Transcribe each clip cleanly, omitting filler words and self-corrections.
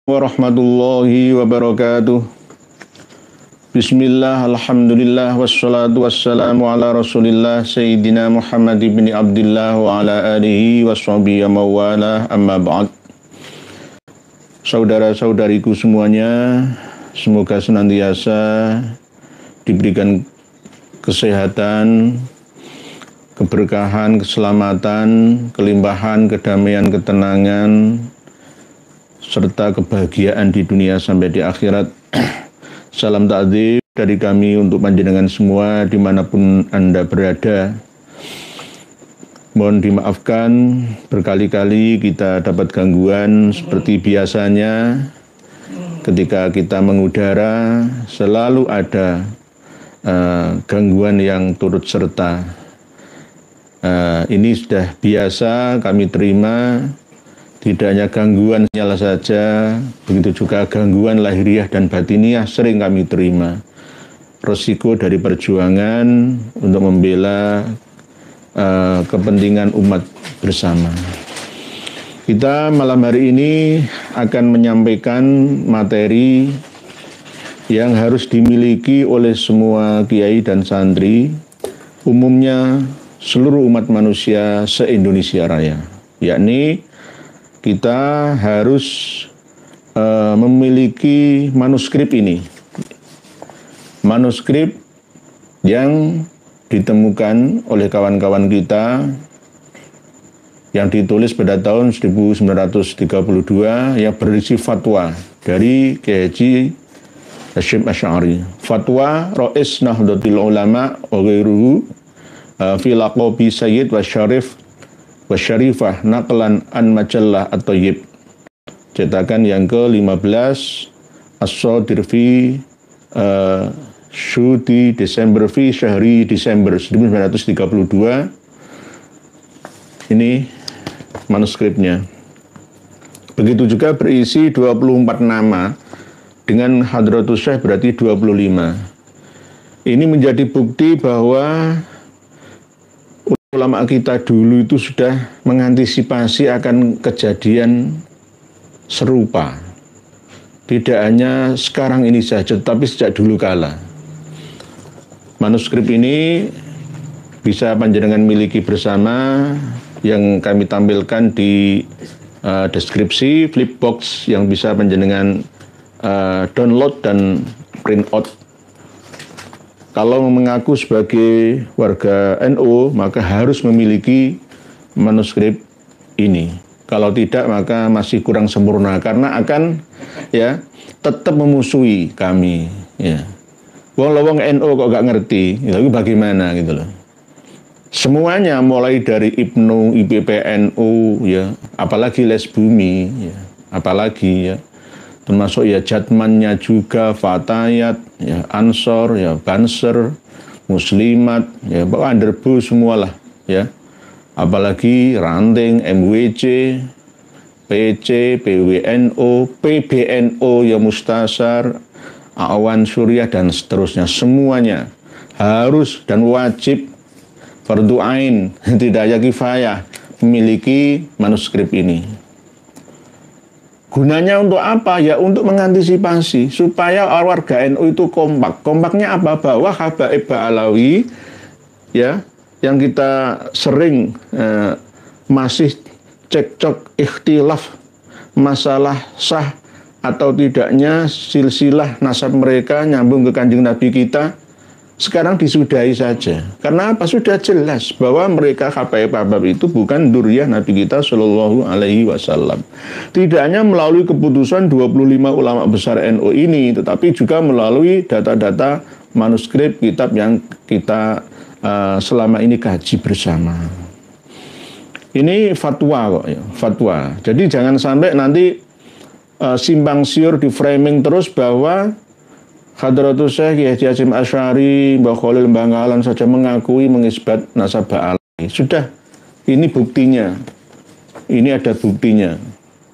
Warahmatullahi wabarakatuh. Bismillah, alhamdulillah, wassalatu wassalamu ala rasulillah Sayyidina Muhammad ibn Abdullah wa ala alihi washabihi mawala amma ba'd. Saudara-saudariku semuanya, semoga senantiasa diberikan kesehatan, keberkahan, keselamatan, kelimpahan, kedamaian, ketenangan, serta kebahagiaan di dunia sampai di akhirat. Salam ta'zim dari kami untuk panjenengan semua dimanapun Anda berada. Mohon dimaafkan berkali-kali kita dapat gangguan seperti biasanya. Ketika kita mengudara selalu ada gangguan yang turut serta. Ini sudah biasa kami terima. Tidak hanya gangguan nyala saja, begitu juga gangguan lahiriah dan batiniah sering kami terima. Resiko dari perjuangan untuk membela kepentingan umat bersama. Kita malam hari ini akan menyampaikan materi yang harus dimiliki oleh semua kiai dan santri, umumnya seluruh umat manusia se-Indonesia Raya, yakni kita harus memiliki manuskrip ini. Manuskrip yang ditemukan oleh kawan-kawan kita yang ditulis pada tahun 1932 yang berisi fatwa dari Kiai Haji Hasyim Asy'ari. Fatwa Rais Nahdlatul Ulama wa ghairuhu fi laqabi Sayyid wa Syarif Wasyarifah naqlan an majallah at-Thayyib, cetakan yang ke-15 As-Sadir fi Syuti Desember fi Syahri Desember 1932. Ini manuskripnya. Begitu juga berisi 24 nama dengan Hadratus Syekh berarti 25. Ini menjadi bukti bahwa ulama kita dulu itu sudah mengantisipasi akan kejadian serupa. Tidak hanya sekarang ini saja, tapi sejak dulu kala. Manuskrip ini bisa panjenengan miliki bersama, yang kami tampilkan di deskripsi, flipbox yang bisa panjenengan download dan print out. Kalau mengaku sebagai warga NU, maka harus memiliki manuskrip ini. Kalau tidak, maka masih kurang sempurna karena akan tetap memusuhi kami. Ya. Wong NU kok gak ngerti, itu bagaimana gitu loh. Semuanya mulai dari Ibnu, IPPNU, ya, apalagi Les Bumi, ya, apalagi ya. Termasuk ya Jatmannya juga, Fatayat, ya Ansor, ya Banser, Muslimat, ya Underbu semualah, ya. Apalagi Ranting, MWC, PC, PWNO, PBNO, ya Mustasar, Awan Suryah dan seterusnya. Semuanya harus dan wajib fardu ain, tidak hanya kifayah, memiliki manuskrip ini. Gunanya untuk apa? Ya untuk mengantisipasi supaya warga NU itu kompak. Kompaknya apa? Bahwa Habaib Ba'alawi ya, yang kita sering masih cekcok ikhtilaf masalah sah atau tidaknya silsilah nasab mereka nyambung ke Kanjeng Nabi kita, sekarang disudahi saja. Karena apa? Sudah jelas bahwa mereka Habaib itu bukan dzurriyyah Nabi kita Shallallahu Alaihi Wasallam. Tidak hanya melalui keputusan 25 ulama besar NU ini, tetapi juga melalui data-data manuskrip kitab yang kita selama ini kaji bersama. Ini fatwa kok ya, fatwa. Jadi jangan sampai nanti simpang siur di framing terus bahwa Hadratus Syekh Kiai Haji Hasyim Asy'ari, Mbah Khalil Bangkalan saja mengakui mengisbat nasab Ba'alawi. Sudah, ini buktinya. Ini ada buktinya.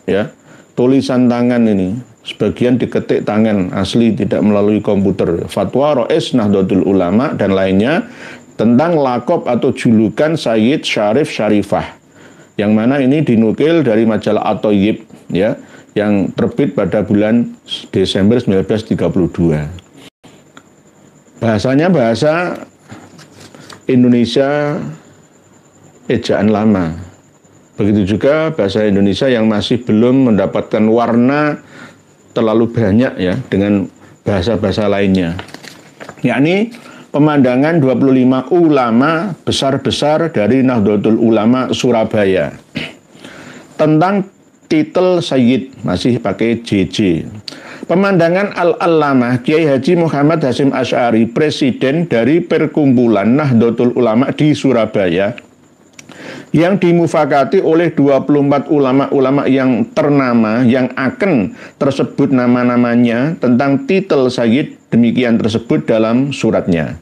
Ya, tulisan tangan ini, sebagian diketik tangan asli, tidak melalui komputer. Fatwa Rais Nahdlatul Ulama dan lainnya tentang lakob atau julukan Sayyid Syarif Syarifah. Yang mana ini dinukil dari majalah At-Thayyib, ya. yang terbit pada bulan Desember 1932. Bahasanya bahasa Indonesia ejaan lama. Begitu juga bahasa Indonesia yang masih belum mendapatkan warna terlalu banyak ya dengan bahasa-bahasa lainnya. Yakni pemandangan 25 ulama besar-besar dari Nahdlatul Ulama Surabaya. Tentang titel Sayyid, masih pakai JJ. Pemandangan Al-Allamah Kiai Haji Muhammad Hasyim Asy'ari, presiden dari Perkumpulan Nahdlatul Ulama di Surabaya, yang dimufakati oleh 24 ulama-ulama yang ternama yang akan tersebut nama-namanya tentang titel Sayyid, demikian tersebut dalam suratnya.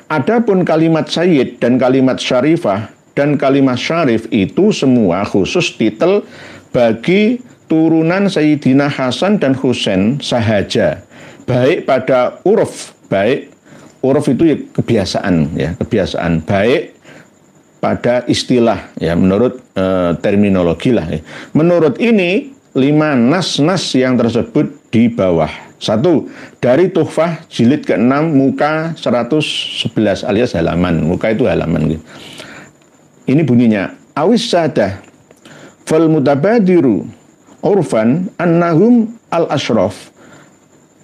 Adapun kalimat Sayyid dan kalimat Syarifah dan kalimat Syarif itu semua khusus titel bagi turunan Sayyidina Hasan dan Husain sahaja, baik pada uruf, baik uruf itu ya kebiasaan, baik pada istilah ya menurut terminologi lah ya. Menurut ini 5 nas-nas yang tersebut di bawah. 1. Dari Tuhfah jilid ke-6 muka 111 alias halaman. Muka itu halaman gitu. Ini bunyinya awis sadah fal mutabadiru urfan annahum al-ashraf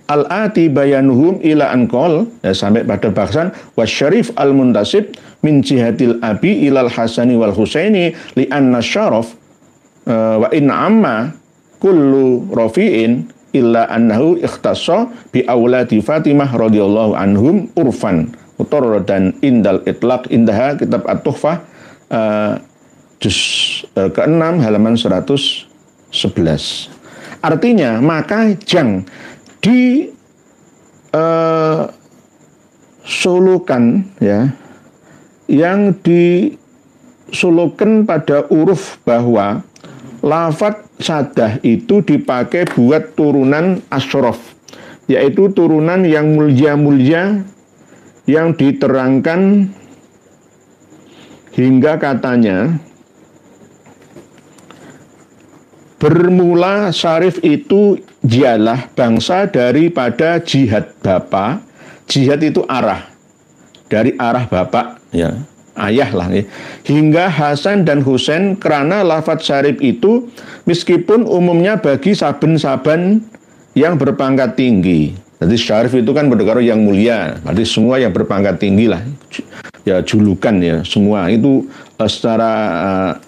al-ati bayanuhum ila anqol ya, sampai pada bahasan wasyarif al-muntasib min jihatil abi ilal hasani wal husaini li anna syaraf wa in amma kullu rafi'in illa annahu ikhtassa bi auladi Fatimah radhiyallahu anhum urfan mutarradan indal itlaq indaha kitab at-tuhfah juz ke-6 halaman 111. Artinya maka jang disulukan ya, yang disulukan pada uruf bahwa lafadz sadah itu dipakai buat turunan asyraf, yaitu turunan yang mulia-mulia yang diterangkan hingga katanya bermula syarif itu dialah bangsa daripada jihad bapa. Jihad itu arah, dari arah bapak ya, ayah lah ya. Hingga Hasan dan Husain, karena lafadz syarif itu meskipun umumnya bagi saben-saben yang berpangkat tinggi. Jadi syarif itu kan berdekaro yang mulia, berarti semua yang berpangkat tinggi lah ya, julukan ya, semua itu secara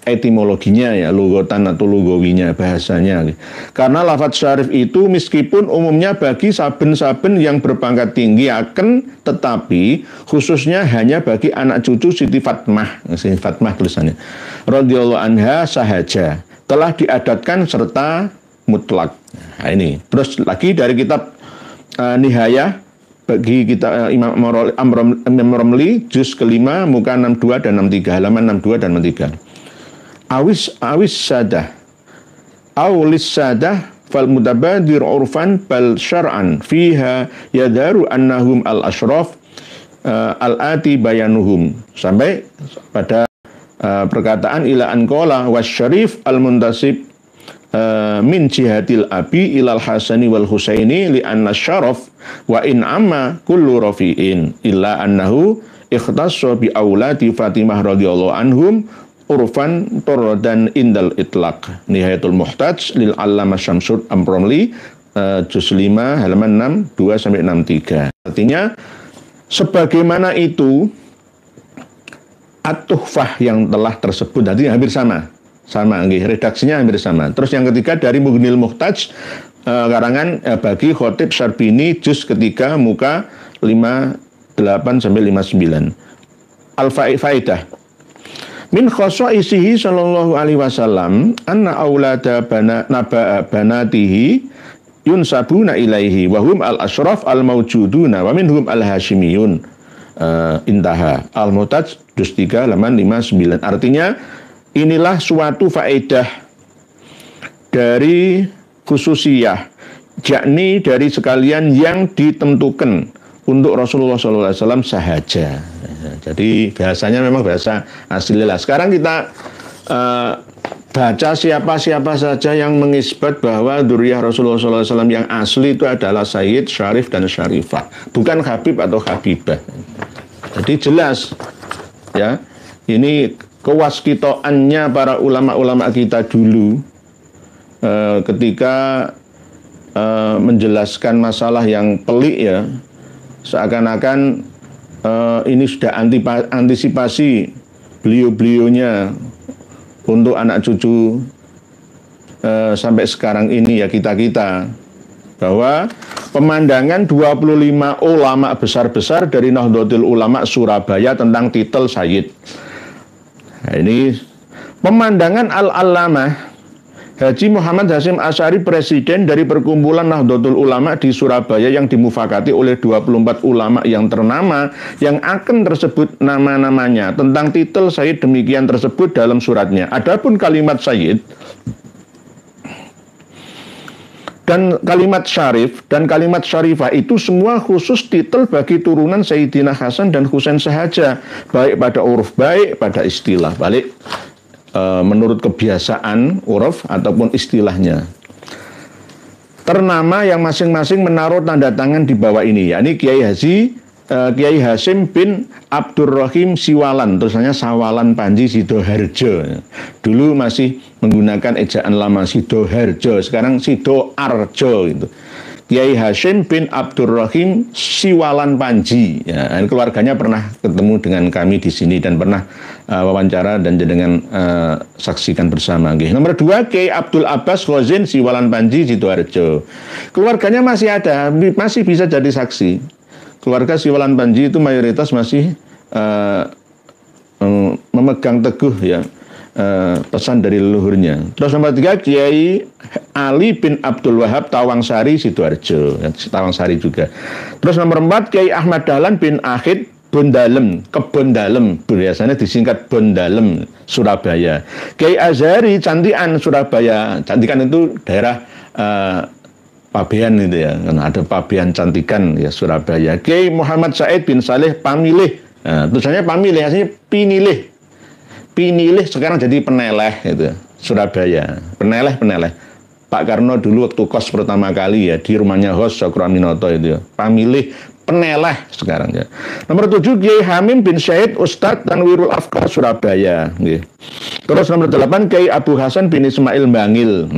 etimologinya ya, lugotan atau lugawinya bahasanya. Karena lafadz syarif itu meskipun umumnya bagi saben-saben yang berpangkat tinggi akan, tetapi khususnya hanya bagi anak cucu Siti Fatmah tulisannya radhiyallahu anha sahaja, telah diadatkan serta mutlak. Nah, ini terus lagi dari kitab Nihayah bagi kita Imam Romli juz ke-5 muka 62 dan 63, halaman 62 dan 63. Awis sadah awlis sadah fal mutabadir urfan bal syar'an fiha yadaru annahum al ashraf al-ati bayanuhum, sampai pada perkataan ila anqala wasyarif al-muntasib min jihatil abi ilal hasani wal husaini li anna syaraf wa in amma kullu rafi'in illa annahu ikhtassa bi auladi Fatimah radhiyallahu anhum urfan turdan indal itlaq. Nihayatul Muhtaj lil Allamah Syamsul Amromli juz 5 halaman 62 sampai 63. Artinya sebagaimana itu at-tuhfah yang telah tersebut tadi hampir sama, redaksinya hampir sama. Terus yang ketiga dari Mughnil Muhtaj karangan bagi Khotib Syarbini juz ketiga muka 58 sampai 59. Al-Faidah min khosa'isihi sallallahu alaihi wasallam anna aulada banatihi yunsabuna ilaihi wa hum al-ashraf al-mawjuduna wa minhum al-hashimiyun. Intaha Al-Muhtaj juz 3 halaman 59. Artinya inilah suatu faedah dari khususiyah, yakni dari sekalian yang ditentukan untuk Rasulullah SAW sahaja. Jadi bahasanya memang bahasa asli lah. Sekarang kita baca siapa-siapa saja yang mengisbat bahwa dzurriyyah Rasulullah SAW yang asli itu adalah Sayyid, Syarif, dan Syarifah. Bukan Habib atau Habibah. Jadi jelas, ya, ini kewaskitoannya para ulama-ulama kita dulu ketika menjelaskan masalah yang pelik, ya, seakan-akan ini sudah antisipasi beliau-beliaunya untuk anak cucu sampai sekarang ini, ya, kita-kita, bahwa pemandangan 25 ulama besar-besar dari Nahdlatul Ulama Surabaya tentang titel Sayyid. Nah, ini pemandangan Al-Allamah Haji Muhammad Hasyim Asy'ari, presiden dari perkumpulan Nahdlatul Ulama di Surabaya, yang dimufakati oleh 24 ulama yang ternama, yang akan tersebut nama-namanya tentang titel Sayyid demikian tersebut dalam suratnya. Adapun kalimat Sayyid dan kalimat Syarif dan kalimat Syarifah itu semua khusus titel bagi turunan Sayyidina Hasan dan Husain sahaja, baik pada uruf baik pada istilah, balik menurut kebiasaan uruf ataupun istilahnya. Ternama yang masing-masing menaruh tanda tangan di bawah ini, yakni Kiai Hasyim bin Abdurrahim Siwalan, tulisannya Sawalan Panji Sidoharjo. Dulu masih menggunakan ejaan lama Sidoharjo, sekarang Sidoarjo gitu. Kiai Hasyim bin Abdurrahim Siwalan Panji. Ya, keluarganya pernah ketemu dengan kami di sini dan pernah wawancara dan dengan saksikan bersama. Nomor 2, Kiai Abdul Abbas Khozin Siwalan Panji Sidoarjo. Keluarganya masih ada, masih bisa jadi saksi. Keluarga Siwalan Panji itu mayoritas masih memegang teguh, ya, pesan dari leluhurnya. Terus nomor 3, Kiai Ali bin Abdul Wahab Tawangsari Sidoarjo, Tawangsari juga. Terus nomor 4, Kiai Ahmad Dahlan bin Ahid Bondalem, Kebondalem, biasanya disingkat Bondalem, Surabaya. Kiai Azhari Cantikan Surabaya. Cantikan itu daerah Pabean itu, ya, karena ada Pabean Cantikan, ya, Surabaya. Kiai Muhammad Said bin Saleh Pamilih. Nah, tulisannya Pamilih, aslinya Pinilih. Pinilih sekarang jadi Peneleh itu, Surabaya. Peneleh. Pak Karno dulu waktu kos pertama kali, ya, di rumahnya Hos Cokro Aminoto itu, ya. Pamilih Peneleh sekarang, ya. Nomor 7, Kiai Hamim bin Syahid Ustadz Tanwirul Afkar Surabaya. Terus nomor 8, Kiai Abu Hasan bin Ismail Bangil.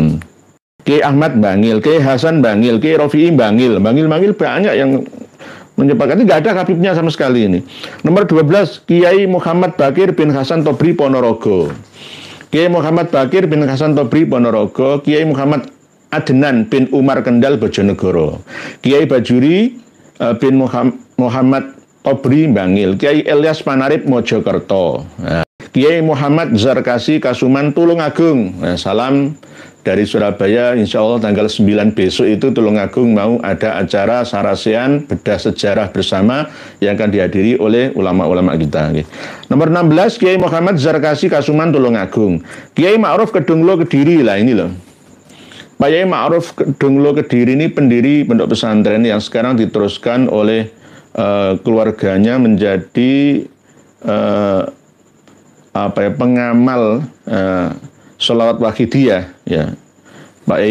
Kiai Ahmad Bangil, Kiai Hasan Bangil, Kiai Rofi'i Bangil. Bangil banyak yang menyepakati, nggak ada Habibnya sama sekali ini. Nomor 12, Kiai Muhammad Bakir bin Hasan Tobri Ponorogo. Kiai Muhammad Bakir bin Hasan Tobri Ponorogo. Kiai Muhammad Adnan bin Umar Kendal Bojonegoro. Kiai Bajuri bin Muhammad Tobri Bangil. Kiai Ilyas Panarip Mojokerto. Kiai Muhammad Zarkasi Kasuman Tulungagung. Salam dari Surabaya. Insya Allah tanggal 9 besok itu Tulungagung mau ada acara Sarasean Bedah Sejarah Bersama yang akan dihadiri oleh ulama-ulama kita. Nomor 16, Kiai Muhammad Zarkasi Kasuman Tulungagung. Kiai Ma'ruf Kedunglo Kediri, lah ini loh. Pak Kiai Ma'ruf Kedunglo Kediri ini pendiri pondok pesantren yang sekarang diteruskan oleh keluarganya menjadi pengamal Sholawat Wahidiyah, ya, Pak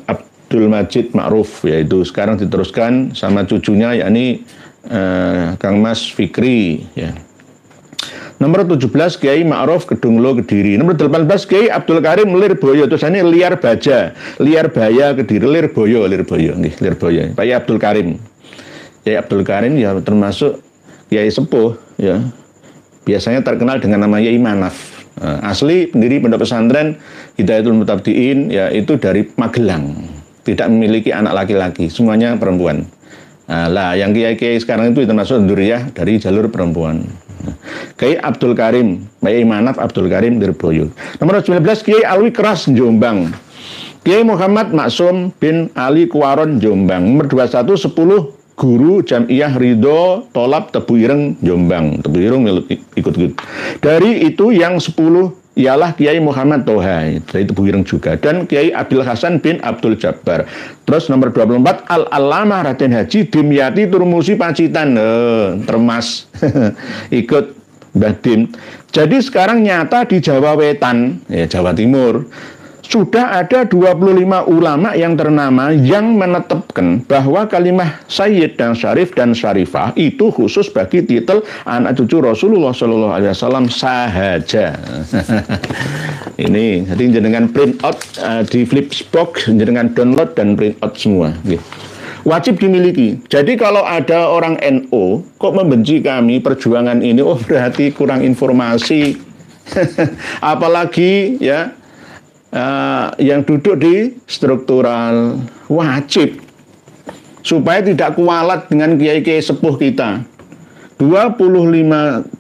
Abdul Majid Ma'ruf, yaitu sekarang diteruskan sama cucunya, yakni Kang Mas Fikri, ya. Nomor 17, Kiai Ma'ruf Kedunglo Kediri. Nomor 18, Kiai Abdul Karim Lirboyo. Tulisannya Liar Baja, Liar Baya Kediri, Lirboyo, Lirboyo. Pak Abdul Karim. Kiai Abdul Karim, ya, termasuk Kiai sepuh, ya. Biasanya terkenal dengan nama Yai Manaf. Asli pendiri pondok pesantren Hidayatul Mutabdiin, ya, itu dari Magelang, tidak memiliki anak laki-laki, semuanya perempuan. Lah yang kiai-kiai sekarang itu termasuk dzurriyyah dari jalur perempuan. Kiai Abdul Karim, Kiai Manaf Abdul Karim Lirboyo. Nomor 19, Kiai Alwi Keras Jombang. Kiai Muhammad Maksum bin Ali Kuwaron Jombang. Nomor 21, 10 Guru Jam'iyah Ridho Tolab Tebu Ireng Jombang. Tebu Ireng ikut-ikut. Dari itu yang 10 ialah Kiai Muhammad Toha dari Tebu Ireng juga, dan Kiai Abdul Hasan bin Abdul Jabbar. Terus nomor 24, Al-Allamah Raden Haji Dimyati Turmusi Pacitan, Termas ikut Mbah Dim. Jadi sekarang nyata di Jawa Wetan, ya Jawa Timur, sudah ada 25 ulama yang ternama yang menetapkan bahwa kalimah sayyid dan syarif dan syarifah itu khusus bagi titel anak cucu Rasulullah Shallallahu Alaihi Wasallam sahaja. Ini jadi jenengan print out di Flipbox, jenengan download dan print out semua. Gitu. Wajib dimiliki. Jadi kalau ada orang NU kok membenci kami perjuangan ini, oh berarti kurang informasi. Apalagi ya. Yang duduk di struktural wajib supaya tidak kualat dengan kiai-kiai sepuh kita. 25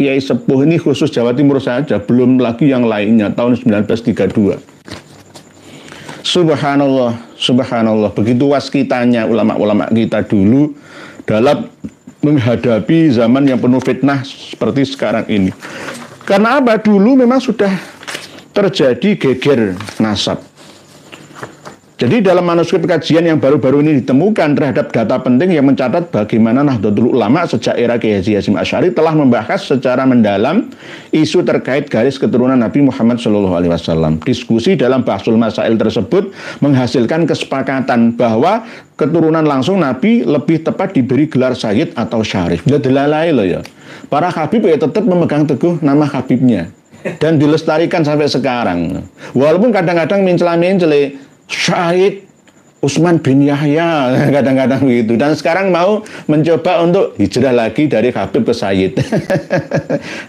kiai sepuh ini khusus Jawa Timur saja, belum lagi yang lainnya tahun 1932. Subhanallah, subhanallah, begitu waskitanya ulama-ulama kita dulu dalam menghadapi zaman yang penuh fitnah seperti sekarang ini. Karena apa? Dulu memang sudah terjadi geger nasab. Jadi dalam manuskrip kajian yang baru-baru ini ditemukan terhadap data penting yang mencatat bagaimana Nahdlatul Ulama sejak era Kiai Haji Hasyim Asy'ari telah membahas secara mendalam isu terkait garis keturunan Nabi Muhammad SAW. Diskusi dalam Bahsul Masail tersebut menghasilkan kesepakatan bahwa keturunan langsung Nabi lebih tepat diberi gelar Sayyid atau Syarif. Dilalai loh ya. Para Habib ya tetap memegang teguh nama Habibnya. Dan dilestarikan sampai sekarang. Walaupun kadang-kadang mencela-mencela Syahid Utsman bin Yahya, kadang-kadang begitu. Dan sekarang mau mencoba untuk hijrah lagi dari Habib ke Sayyid.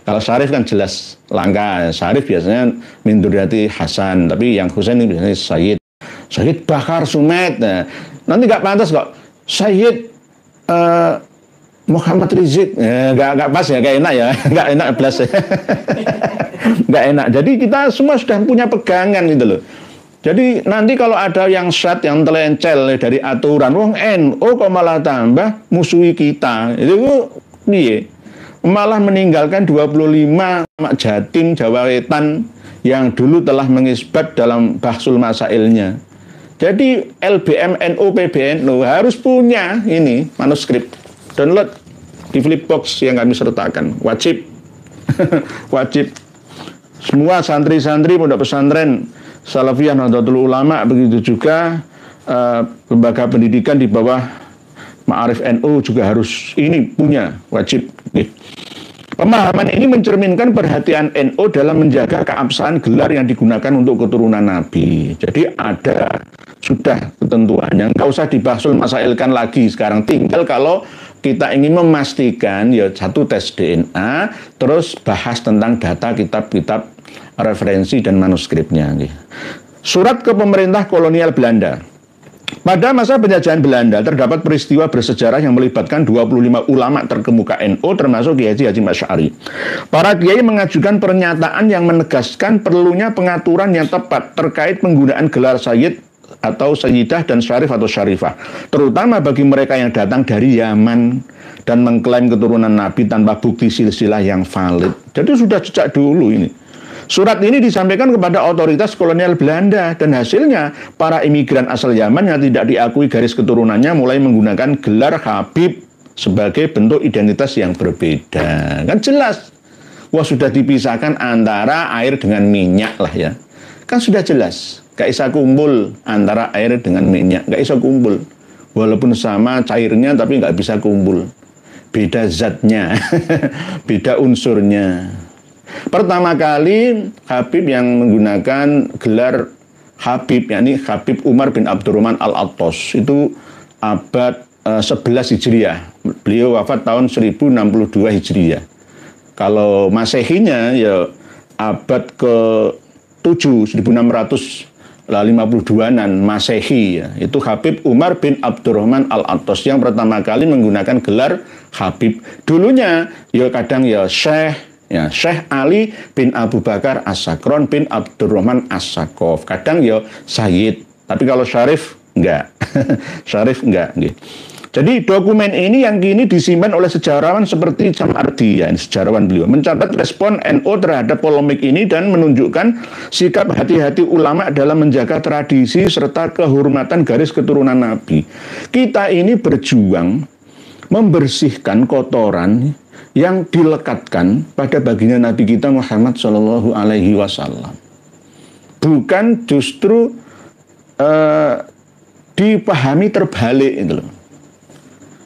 Kalau Syarif kan jelas langka. Syarif biasanya min dzurriyyati Hasan, tapi yang Husain ini biasanya Sayyid. Sayyid Bakar Sumet. Nah, nanti nggak pantas kok. Sayyid Muhammad Rizik, nggak pas ya, nggak enak ya, nggak enak plus ya. Nggak enak. Jadi kita semua sudah punya pegangan gitu loh. Jadi nanti kalau ada yang syad, yang telencel dari aturan, wong NU kok malah tambah musuhi kita. Itu piye? Malah meninggalkan 25 Jatim, Jawa Wetan yang dulu telah mengisbat dalam Bahsul Masailnya. Jadi LBM NU PBNU harus punya ini manuskrip. Download di Flipbox yang kami sertakan. Wajib. Wajib. Semua santri-santri pondok pesantren Salafiyah Nahdlatul Ulama, begitu juga lembaga pendidikan di bawah Ma'arif NU juga harus ini punya, wajib. Pemahaman ini mencerminkan perhatian NU dalam menjaga keabsahan gelar yang digunakan untuk keturunan Nabi. Jadi ada sudah ketentuannya, nggak usah dibahsul masailkan lagi sekarang. Tinggal kalau kita ingin memastikan ya satu tes DNA, terus bahas tentang data kitab-kitab referensi dan manuskripnya. Surat ke pemerintah kolonial Belanda. Pada masa penjajahan Belanda terdapat peristiwa bersejarah yang melibatkan 25 ulama terkemuka NU termasuk Kiai Haji Hasyim Asy'ari. Para kiai mengajukan pernyataan yang menegaskan perlunya pengaturan yang tepat terkait penggunaan gelar sayyid atau sayyidah dan syarif atau syarifah, terutama bagi mereka yang datang dari Yaman dan mengklaim keturunan Nabi tanpa bukti silsilah yang valid. Jadi sudah sejak dulu ini. Surat ini disampaikan kepada otoritas kolonial Belanda dan hasilnya para imigran asal Yaman yang tidak diakui garis keturunannya mulai menggunakan gelar Habib sebagai bentuk identitas yang berbeda. Kan jelas. Wah, sudah dipisahkan antara air dengan minyak lah ya. Kan sudah jelas. Gak bisa kumpul antara air dengan minyak. Gak bisa kumpul. Walaupun sama cairnya tapi gak bisa kumpul. Beda zatnya. Beda unsurnya. Pertama kali Habib yang menggunakan gelar Habib, yakni Habib Umar bin Abdurrahman Al-Attas, itu abad 11 Hijriah. Beliau wafat tahun 1062 Hijriah. Kalau Masehinya ya abad ke-7, 1652-an Masehi ya. Itu Habib Umar bin Abdurrahman Al-Attas yang pertama kali menggunakan gelar Habib. Dulunya ya kadang ya Syekh, ya, Syekh Ali bin Abu Bakar As-Sakron bin Abdurrahman As-Sakof. Kadang ya Sayyid. Tapi kalau Syarif, enggak. Syarif, enggak. Jadi dokumen ini yang kini disimpan oleh sejarawan seperti Samardi, ya, sejarawan beliau, mencatat respon NU terhadap polemik ini dan menunjukkan sikap hati-hati ulama dalam menjaga tradisi serta kehormatan garis keturunan Nabi. Kita ini berjuang membersihkan kotoran yang dilekatkan pada baginda Nabi kita Muhammad Shallallahu Alaihi Wasallam, bukan justru dipahami terbalik itu loh.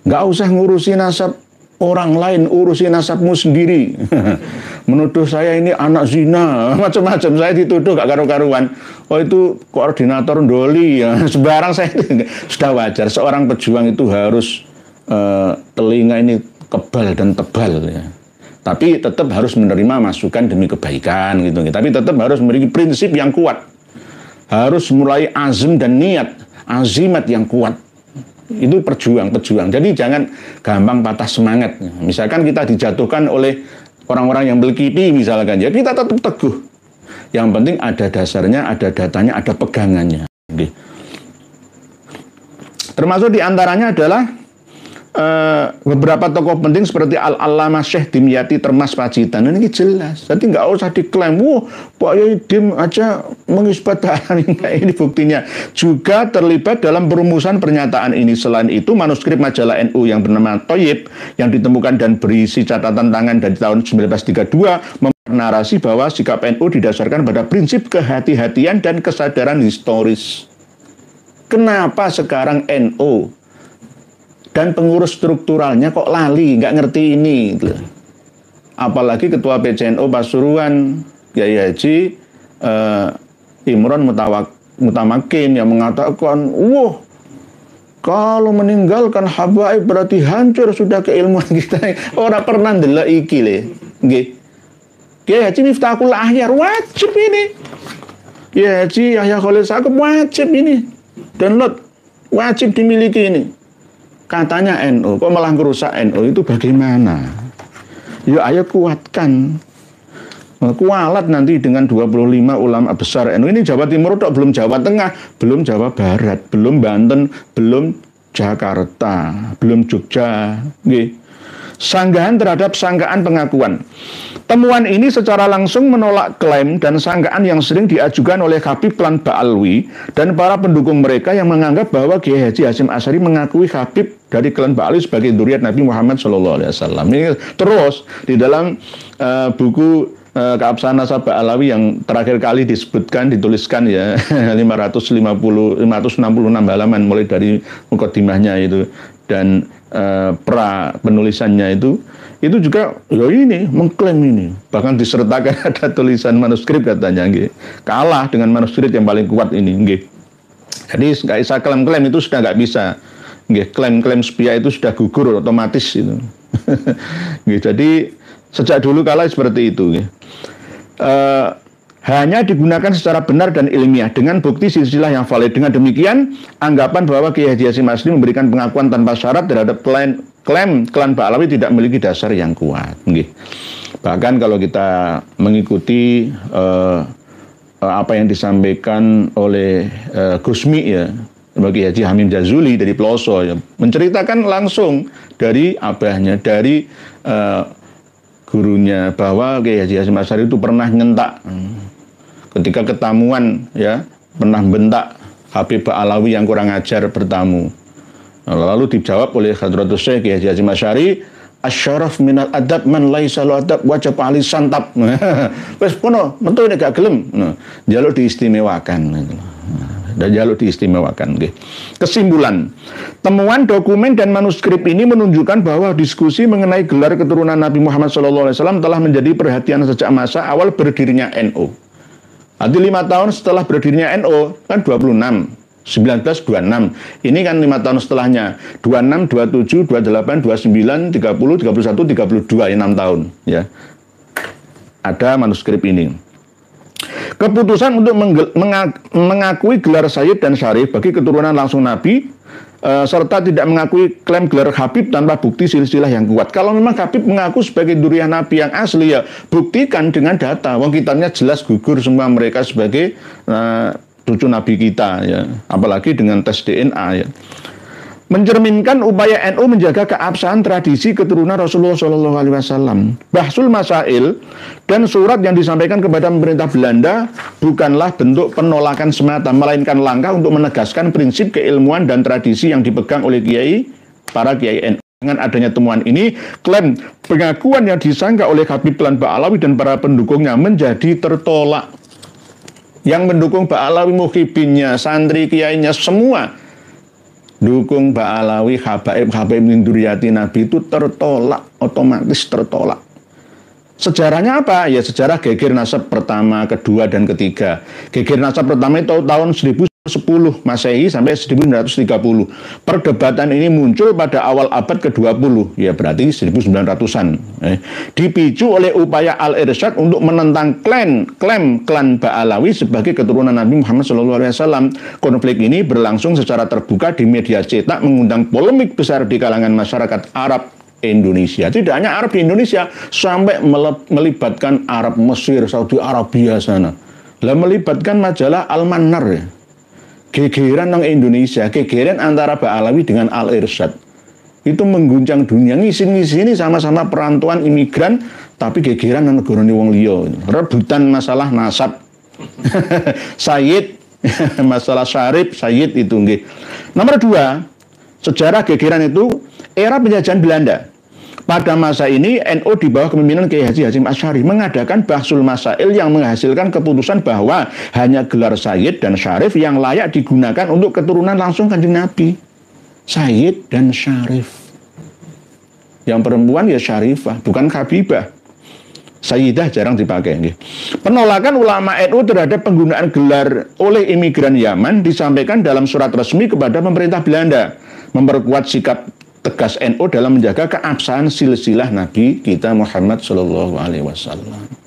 Nggak usah ngurusi nasab orang lain, urusi nasabmu sendiri. Menuduh saya ini anak zina, macam-macam. Saya dituduh gak karu-karuan. Oh itu koordinator doli ya. Sembarang saya itu sudah wajar. Seorang pejuang itu harus telinga ini kebal dan tebal ya. Tapi tetap harus menerima masukan demi kebaikan gitu. Tapi tetap harus memiliki prinsip yang kuat. Harus mulai azim dan niat, azimat yang kuat. Itu pejuang. Jadi jangan gampang patah semangat. Misalkan kita dijatuhkan oleh orang-orang yang berkipi misalkan, ya kita tetap teguh. Yang penting ada dasarnya, ada datanya, ada pegangannya. Oke. Termasuk diantaranya adalah beberapa tokoh penting seperti Al-Allamah Syekh Dimyati Termas Pacitan. Ini jelas. Jadi nggak usah diklaim, wah Pak Yai Dim aja mengisbat ini buktinya. Juga terlibat dalam perumusan pernyataan ini. Selain itu, manuskrip majalah NU yang bernama Thayyib yang ditemukan dan berisi catatan tangan dari tahun 1932 narasi bahwa sikap NU didasarkan pada prinsip kehati-hatian dan kesadaran historis. Kenapa sekarang NU dan pengurus strukturalnya kok lali, nggak ngerti ini gitu. Apalagi Ketua PCNU Pasuruan Kiai Haji Imron Mutamakin yang mengatakan, wah kalau meninggalkan habaib berarti hancur sudah keilmuan kita. Orang pernah ndelok iki le. Nggih. Kiai Haji Miftahul Ahyar wajib ini. Kiai Haji Yahya Khalil Saqaf wajib ini. Download wajib dimiliki ini. Katanya NU, kok malah merusak NU, itu bagaimana? Ya ayo kuatkan. Kualat nanti dengan 25 ulama besar NU. Ini Jawa Timur, belum Jawa Tengah, belum Jawa Barat, belum Banten, belum Jakarta, belum Jogja. Sanggahan terhadap sangkaan pengakuan. Temuan ini secara langsung menolak klaim dan sangkaan yang sering diajukan oleh Habib Klan Ba'alwi dan para pendukung mereka yang menganggap bahwa Kiai Haji Hasyim Asy'ari mengakui Habib dari Klan Ba'alwi sebagai dzurriyyat Nabi Muhammad SAW. Ini terus di dalam buku Keabsahan Nasab Ba'alawi yang terakhir kali dituliskan ya 566 halaman mulai dari mukadimahnya itu dan pra penulisannya itu juga ya ini mengklaim ini, bahkan disertakan ada tulisan manuskrip katanya kalah dengan manuskrip yang paling kuat ini jadi nggak bisa klaim-klaim, itu sudah nggak bisa klaim-klaim sepia itu sudah gugur otomatis itu. Jadi sejak dulu kala seperti itu hanya digunakan secara benar dan ilmiah dengan bukti silsilah yang valid. Dengan demikian, anggapan bahwa Kiai Haji Hasyim Asy'ari memberikan pengakuan tanpa syarat terhadap klaim Klan Ba'alawi tidak memiliki dasar yang kuat. Bahkan kalau kita mengikuti apa yang disampaikan oleh Gusmi ya, bagi Haji Hamim Jazuli dari Ploso ya, menceritakan langsung dari abahnya, dari gurunya bahwa Kiai Haji Hasyim Asy'ari itu pernah nyentak ketika ketamuan ya, pernah bentak Habib Ba'alawi yang kurang ajar bertamu. Lalu dijawab oleh Hadratus Syekh Kiai Haji Hasyim Asy'ari, asyaraf minal adab man laisa lahu adab wajib ali santap. Wes kono metu nek gak gelem. Njaluk diistimewakan. Dan jaluk diistimewakan. Kesimpulan, temuan dokumen dan manuskrip ini menunjukkan bahwa diskusi mengenai gelar keturunan Nabi Muhammad SAW telah menjadi perhatian sejak masa awal berdirinya NU. Nanti 5 tahun setelah berdirinya NU kan 1926. Ini kan 5 tahun setelahnya 26, 27, 28, 29, 30, 31, 32 ya 6 tahun ya. Ada manuskrip ini. Keputusan untuk mengakui gelar Sayyid dan Syarif bagi keturunan langsung Nabi serta tidak mengakui klaim gelar Habib tanpa bukti silsilah yang kuat. Kalau memang Habib mengaku sebagai dzurriyyah Nabi yang asli ya buktikan dengan data. Wong kitanya jelas gugur semua mereka sebagai cucu Nabi kita ya. Apalagi dengan tes DNA ya. Mencerminkan upaya NU menjaga keabsahan tradisi keturunan Rasulullah SAW. Bahsul Masail dan surat yang disampaikan kepada pemerintah Belanda bukanlah bentuk penolakan semata, melainkan langkah untuk menegaskan prinsip keilmuan dan tradisi yang dipegang oleh para kiai NU. Dengan adanya temuan ini, klaim pengakuan yang disangka oleh Habib Klan Ba'alawi dan para pendukungnya menjadi tertolak. Yang mendukung Ba'alawi, muhibinnya, santri kiainya, semua dukung Ba'alawi, habaib min dzurriyyati Nabi itu tertolak, otomatis tertolak. Sejarahnya apa? Ya sejarah geger nasab pertama, kedua, dan ketiga. Geger nasab pertama itu tahun 1010 Masehi sampai 1930. Perdebatan ini muncul pada awal abad ke-20, ya berarti 1900-an. Dipicu oleh upaya Al-Irsyad untuk menentang klaim klan Ba'alawi sebagai keturunan Nabi Muhammad SAW. Konflik ini berlangsung secara terbuka di media cetak, mengundang polemik besar di kalangan masyarakat Arab Indonesia. Tidak hanya Arab di Indonesia, sampai melibatkan Arab Mesir, Saudi Arabia sana. Lah melibatkan majalah Al-Manar ya. Gegeran ng Indonesia, gegeran antara Ba'alawi dengan Al-Irsyad. Itu mengguncang dunia, ngisi ini sama-sama perantauan imigran, tapi gegeran ng negara wong liya. Rebutan masalah nasab. Sayyid, masalah syarif, Sayyid itu nggih. Nomor 2, sejarah gegeran itu era penjajahan Belanda. Pada masa ini, NU di bawah kepemimpinan Kiai Haji Hasyim Asy'ari mengadakan bahsul masail yang menghasilkan keputusan bahwa hanya gelar Sayyid dan Syarif yang layak digunakan untuk keturunan langsung Kanjeng Nabi. Sayyid dan Syarif. Yang perempuan ya Syarifah, bukan Habibah. Sayyidah jarang dipakai. Penolakan ulama NU terhadap penggunaan gelar oleh imigran Yaman disampaikan dalam surat resmi kepada pemerintah Belanda, memperkuat sikap tegas NU dalam menjaga keabsahan silsilah Nabi kita Muhammad Shallallahu Alaihi Wasallam.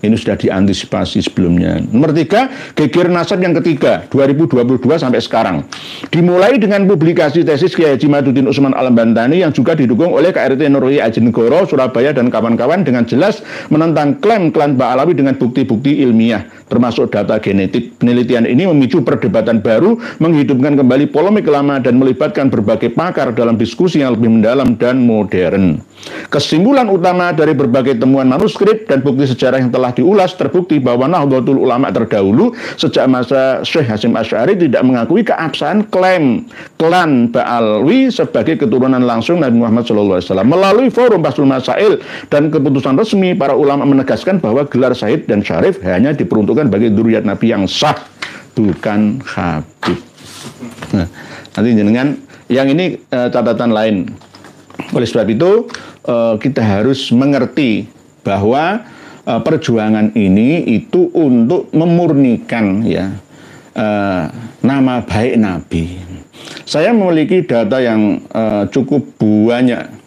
Ini sudah diantisipasi sebelumnya. Nomor 3, geger nasab yang ketiga, 2022 sampai sekarang. Dimulai dengan publikasi tesis Kiai Haji Maduddin Usman Al-Bantani yang juga didukung oleh KRT Nurul Ajenegoro, Surabaya, dan kawan-kawan dengan jelas menentang klaim klan Ba'alawi dengan bukti-bukti ilmiah, termasuk data genetik. Penelitian ini memicu perdebatan baru, menghidupkan kembali polemik lama, dan melibatkan berbagai pakar dalam diskusi yang lebih mendalam dan modern. Kesimpulan utama dari berbagai temuan manuskrip dan bukti sejarah yang telah diulas, terbukti bahwa Nahdlatul Ulama terdahulu sejak masa Syekh Hasyim Asy'ari tidak mengakui keabsahan klaim klan Ba'alawi sebagai keturunan langsung Nabi Muhammad SAW. Melalui forum Bahsul Masail dan keputusan resmi, para ulama menegaskan bahwa gelar Sayyid dan Syarif hanya diperuntukkan bagi dzurriyyat Nabi yang sah, bukan Habib. Nah, nanti jenengan yang ini catatan lain. Oleh sebab itu kita harus mengerti bahwa perjuangan ini itu untuk memurnikan ya nama baik Nabi. Saya memiliki data yang cukup banyak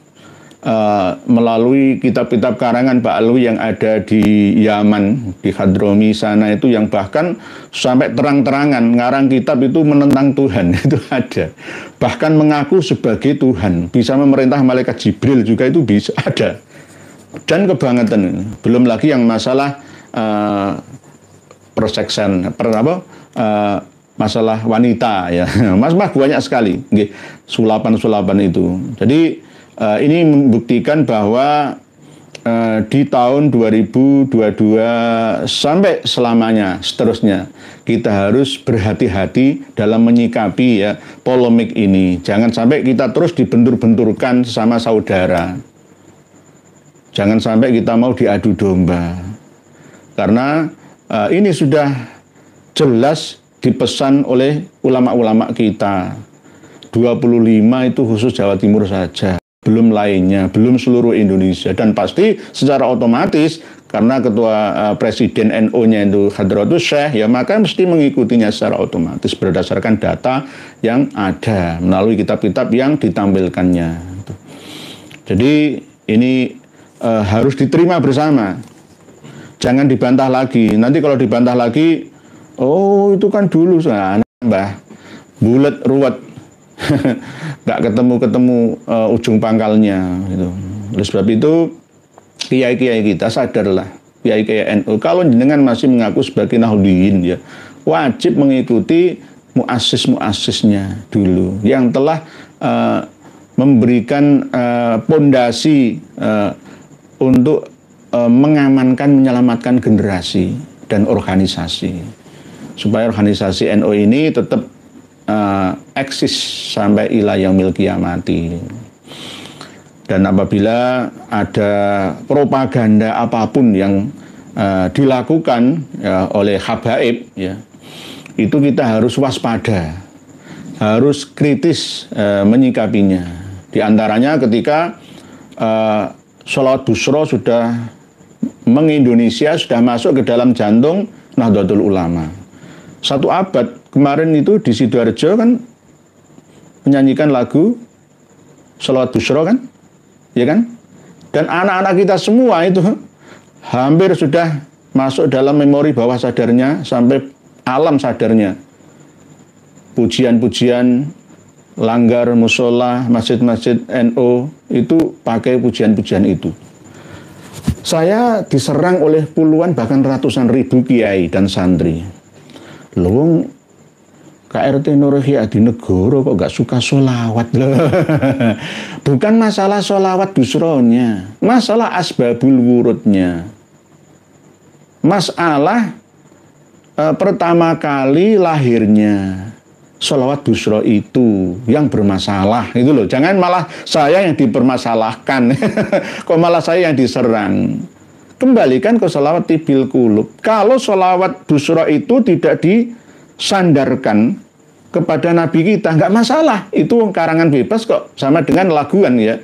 melalui kitab-kitab karangan Ba'alawi yang ada di Yaman, di Hadromi sana itu, yang bahkan sampai terang-terangan ngarang kitab itu menentang Tuhan, itu ada. Bahkan mengaku sebagai Tuhan, bisa memerintah malaikat Jibril juga itu bisa ada. Dan kebangetan, belum lagi yang masalah perseksan, masalah wanita ya, mas banyak sekali, sulapan-sulapan itu. Jadi ini membuktikan bahwa di tahun 2022 sampai selamanya seterusnya kita harus berhati-hati dalam menyikapi ya polemik ini. Jangan sampai kita terus dibentur-benturkan sesama saudara. Jangan sampai kita mau diadu domba. Karena ini sudah jelas dipesan oleh ulama-ulama kita. 25 itu khusus Jawa Timur saja. Belum lainnya, belum seluruh Indonesia. Dan pasti secara otomatis, karena ketua presiden NU-nya itu Hadratus Syekh, ya maka mesti mengikutinya secara otomatis berdasarkan data yang ada melalui kitab-kitab yang ditampilkannya. Jadi ini harus diterima bersama. Jangan dibantah lagi. Nanti kalau dibantah lagi, oh itu kan dulu mbah, bulet ruwet. Nggak ketemu ujung pangkalnya gitu. Oleh sebab itu kiai-kiai kita sadarlah, kiai-kiai NU, kalau jenengan masih mengaku sebagai Nahdliyin ya, wajib mengikuti muassis-muassisnya dulu yang telah memberikan pondasi untuk mengamankan, menyelamatkan generasi dan organisasi, supaya organisasi NU ini tetap eksis sampai ila yaumil qiyamati. Dan apabila ada propaganda apapun yang dilakukan ya, oleh habaib, ya, itu kita harus waspada, harus kritis menyikapinya. Di antaranya ketika sholawat busro sudah meng-Indonesia, sudah masuk ke dalam jantung Nahdlatul Ulama. 1 abad kemarin itu di Sidoarjo kan menyanyikan lagu sholawat busro kan, ya kan? Dan anak-anak kita semua itu hampir sudah masuk dalam memori bawah sadarnya sampai alam sadarnya. Pujian-pujian langgar musola, masjid-masjid NU itu pakai pujian-pujian itu. Saya diserang oleh puluhan bahkan ratusan ribu kiai dan santri. Loh, KRT Nurhi Adinegoro kok gak suka sholawat loh. Bukan masalah sholawat busronya, masalah asbabul wurudnya. Masalah pertama kali lahirnya sholawat busro itu yang bermasalah itu loh. Jangan malah saya yang dipermasalahkan. Kok malah saya yang diserang. Kembalikan ke sholawat tibil kulub. Kalau sholawat busro itu tidak disandarkan kepada Nabi kita, nggak masalah. Itu karangan bebas kok, sama dengan laguan ya.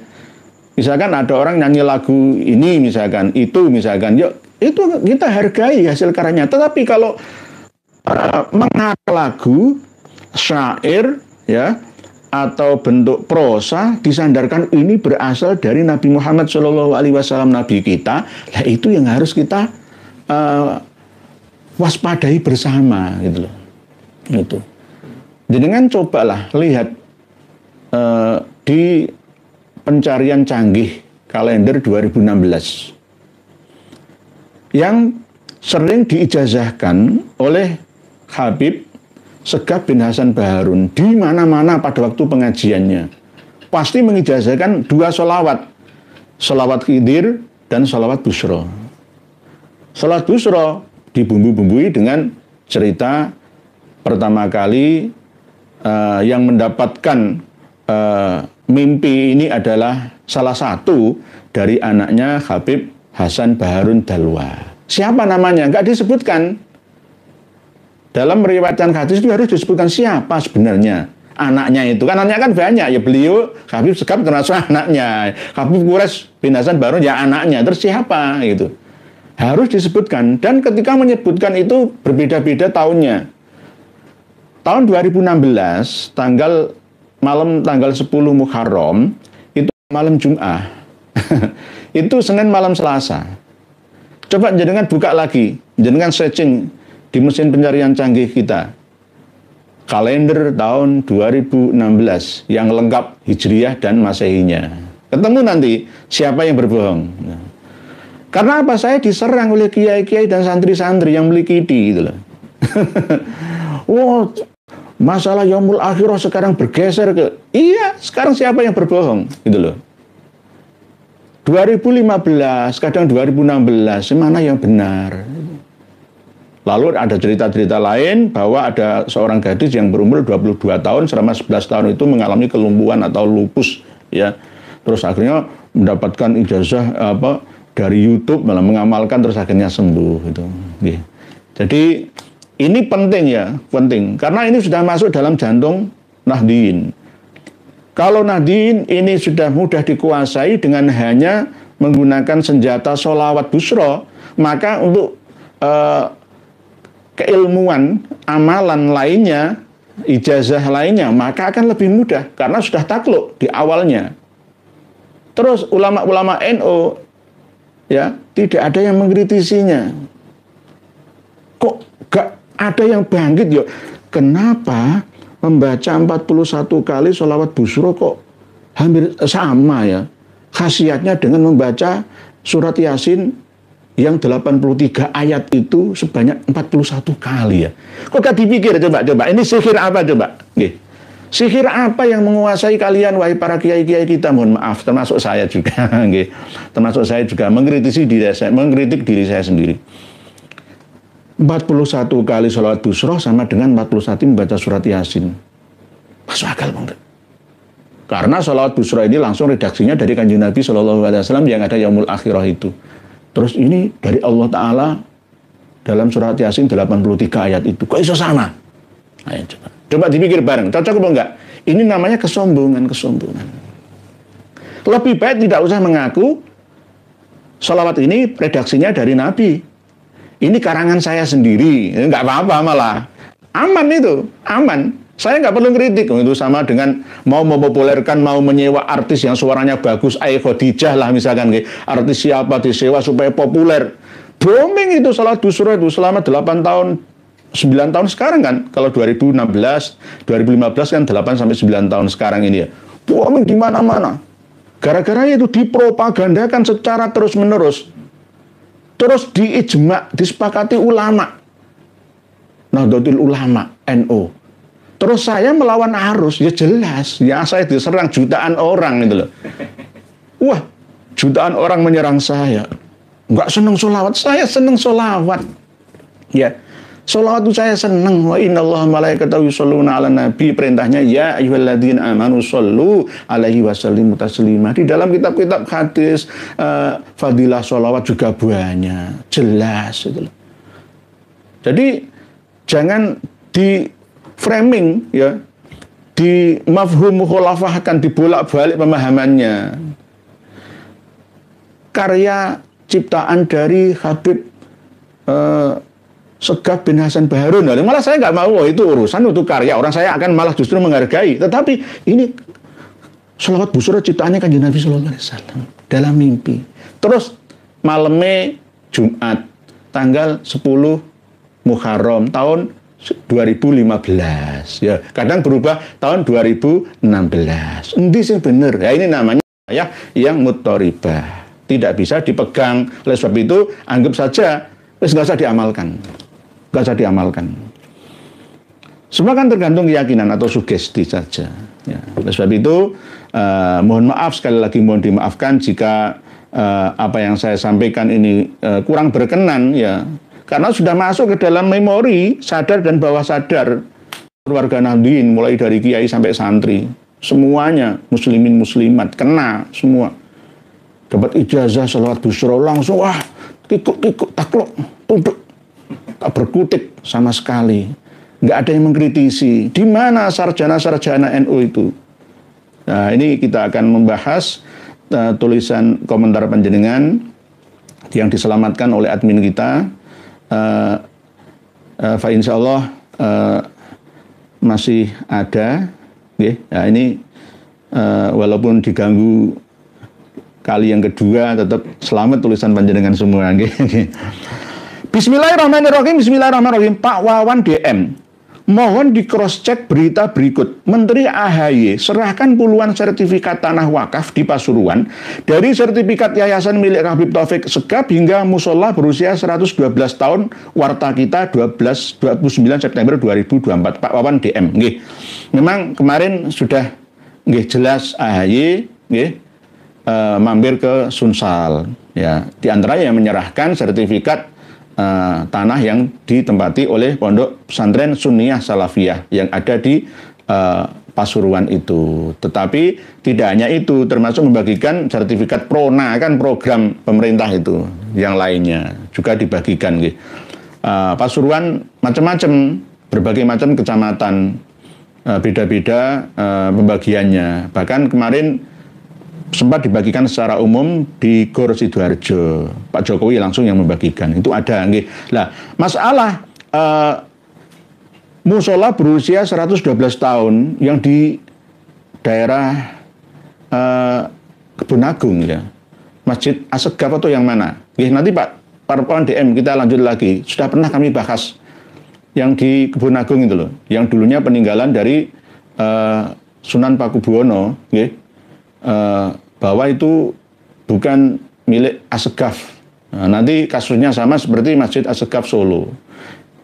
Misalkan ada orang nyanyi lagu ini misalkan, itu misalkan, yuk itu kita hargai hasil karyanya. Tetapi kalau mengarang lagu, syair ya, atau bentuk prosa disandarkan ini berasal dari Nabi Muhammad SAW, Nabi kita, lah itu yang harus kita waspadai bersama gitu loh. Gitu. Dengan cobalah lihat di pencarian canggih kalender 2016 yang sering diijazahkan oleh Habib Segaf bin Hasan Baharun di mana-mana pada waktu pengajiannya. Pasti mengijazahkan 2 sholawat. Sholawat Khidir dan sholawat busro. Sholawat busro dibumbu-bumbui dengan cerita pertama kali yang mendapatkan mimpi ini adalah salah satu dari anaknya Habib Hasan Baharun Dalwa. Siapa namanya? Enggak disebutkan. Dalam meriwayatkan hadis itu harus disebutkan siapa sebenarnya anaknya itu. Kan anaknya kan banyak ya, beliau Habib Segaf termasuk anaknya. Habib Quraisy bin Hasan Baharun ya anaknya. Terus siapa gitu? Harus disebutkan. Dan ketika menyebutkan itu berbeda-beda tahunnya. Tahun 2016 malam tanggal 10 Muharram itu malam Jum'ah. Itu Senin malam Selasa. Coba jenengan buka lagi, jenengan searching di mesin pencarian canggih kita. Kalender tahun 2016 yang lengkap Hijriyah dan Masehinya. Ketemu nanti siapa yang berbohong. Nah. Karena apa? Saya diserang oleh kiai-kiai dan santri-santri yang melikiti gitu loh. Wow, masalah Yaumul Akhirah sekarang bergeser ke, iya, sekarang siapa yang berbohong gitu loh. 2015, kadang 2016, mana yang benar? Lalu ada cerita-cerita lain bahwa ada seorang gadis yang berumur 22 tahun selama 11 tahun itu mengalami kelumpuhan atau lupus ya. Terus akhirnya mendapatkan ijazah dari YouTube, malah mengamalkan terus akhirnya sembuh gitu. Jadi ini penting ya, penting karena ini sudah masuk dalam jantung Nahdliyin. Kalau Nahdliyin ini sudah mudah dikuasai dengan hanya menggunakan senjata sholawat busro, maka untuk keilmuan, amalan lainnya, ijazah lainnya, maka akan lebih mudah karena sudah takluk di awalnya. Terus ulama-ulama NU ya tidak ada yang mengkritisinya. Kok gak ada yang bangkit ya? Kenapa membaca 41 kali sholawat busro kok hampir sama ya khasiatnya dengan membaca surat Yasin yang 83 ayat itu sebanyak 41 kali ya. Kok gak dipikir coba ini sihir apa coba? Sihir apa yang menguasai kalian wahai para kiai-kiai kita? Mohon maaf termasuk saya juga. Termasuk saya juga mengkritisi diri saya, mengkritik diri saya sendiri. 41 kali sholawat busro sama dengan 41 membaca surat Yasin. Masuk akal bang? Karena sholawat busra ini langsung redaksinya dari Kanjeng Nabi SAW yang ada yaumul akhirah itu. Terus ini dari Allah Ta'ala dalam surat Yasin 83 ayat itu. Kok iso sama? Ayo coba dipikir bareng, cocok apa enggak? Ini namanya kesombongan. Lebih baik tidak usah mengaku sholawat ini redaksinya dari Nabi. Ini karangan saya sendiri, enggak apa-apa malah. Aman itu, aman. Saya nggak perlu kritik. Itu sama dengan mau mempopulerkan, mau menyewa artis yang suaranya bagus, Khadijah lah misalkan. Artis siapa disewa supaya populer. Booming itu sholawat busra itu selama 8 tahun, 9 tahun sekarang kan. Kalau 2016, 2015 kan 8 sampai 9 tahun sekarang ini ya. Booming di mana-mana. Gara-gara itu dipropagandakan secara terus-menerus. Terus diijma, disepakati ulama. Nahdlatul Ulama, NU. Terus saya melawan arus, ya jelas. Ya saya diserang jutaan orang gitu loh. Wah, jutaan orang menyerang saya. Nggak seneng sholawat, saya seneng sholawat. Ya, sholawat itu saya seneng. Wa innallaha malaikatahu yusholluna ala nabi. Perintahnya, ya ayyuhalladzina amanu shollu alaihi wasallimu taslima. Di dalam kitab-kitab hadis, fadilah sholawat juga banyak. Jelas gitu loh. Jadi, jangan di framing ya, di mafhum mukhalafahkan, dibolak-balik pemahamannya. Karya ciptaan dari Habib Segaf bin Hasan Baharun. Malah saya nggak mau, itu urusan untuk karya orang, saya akan malah justru menghargai. Tetapi ini sholawat busra ciptaannya Kanjeng Nabi SAW dalam mimpi. Terus malamnya Jumat tanggal 10 Muharram tahun 2015 ya, kadang berubah tahun 2016. Endi sing bener ya, ini namanya ya yang muttoribah, tidak bisa dipegang. Oleh sebab itu anggap saja nggak usah diamalkan, semua kan tergantung keyakinan atau sugesti saja ya. Oleh sebab itu mohon maaf, sekali lagi mohon dimaafkan jika apa yang saya sampaikan ini kurang berkenan ya. Karena sudah masuk ke dalam memori, sadar dan bawah sadar keluarga Nahdien, mulai dari kiai sampai santri. Semuanya, muslimin muslimat, kena semua. Dapat ijazah sholawat busra langsung, wah, kikuk, takluk, tunduk. Tak berkutik sama sekali. Nggak ada yang mengkritisi. Di mana sarjana-sarjana NU itu? Nah, ini kita akan membahas tulisan komentar panjenengan yang diselamatkan oleh admin kita. Fa insyaallah masih ada, nah ini walaupun diganggu kali yang kedua, tetap selamat tulisan panjenengan semua. Bismillahirrahmanirrahim. Pak Wawan DM, mohon di cross check berita berikut. Menteri AHY serahkan puluhan sertifikat tanah wakaf di Pasuruan, dari sertifikat yayasan milik Habib Taufik Segaf hingga musola berusia 112 tahun, Warta Kita 29 September 2024. Pak Wawan DM. Memang kemarin sudah jelas AHY mampir ke Sunsal ya, di antaranya yang menyerahkan sertifikat tanah yang ditempati oleh Pondok Pesantren Sunniyah Salafiyah yang ada di Pasuruan itu. Tetapi tidak hanya itu, termasuk membagikan sertifikat Prona, kan program pemerintah itu, yang lainnya juga dibagikan. Pasuruan macam-macam, berbagai macam kecamatan, beda-beda pembagiannya. Bahkan kemarin sempat dibagikan secara umum di Gor Sidoarjo. Pak Jokowi langsung yang membagikan. Itu ada. Nah, masalah musola berusia 112 tahun yang di daerah Kebun Agung ya. Masjid Assegaf atau yang mana? Nanti Pak Parpon DM kita lanjut lagi. Sudah pernah kami bahas yang di Kebun Agung itu loh. Yang dulunya peninggalan dari Sunan Pakubuwono, bahwa itu bukan milik Assegaf. Nah, nanti kasusnya sama seperti Masjid Assegaf Solo.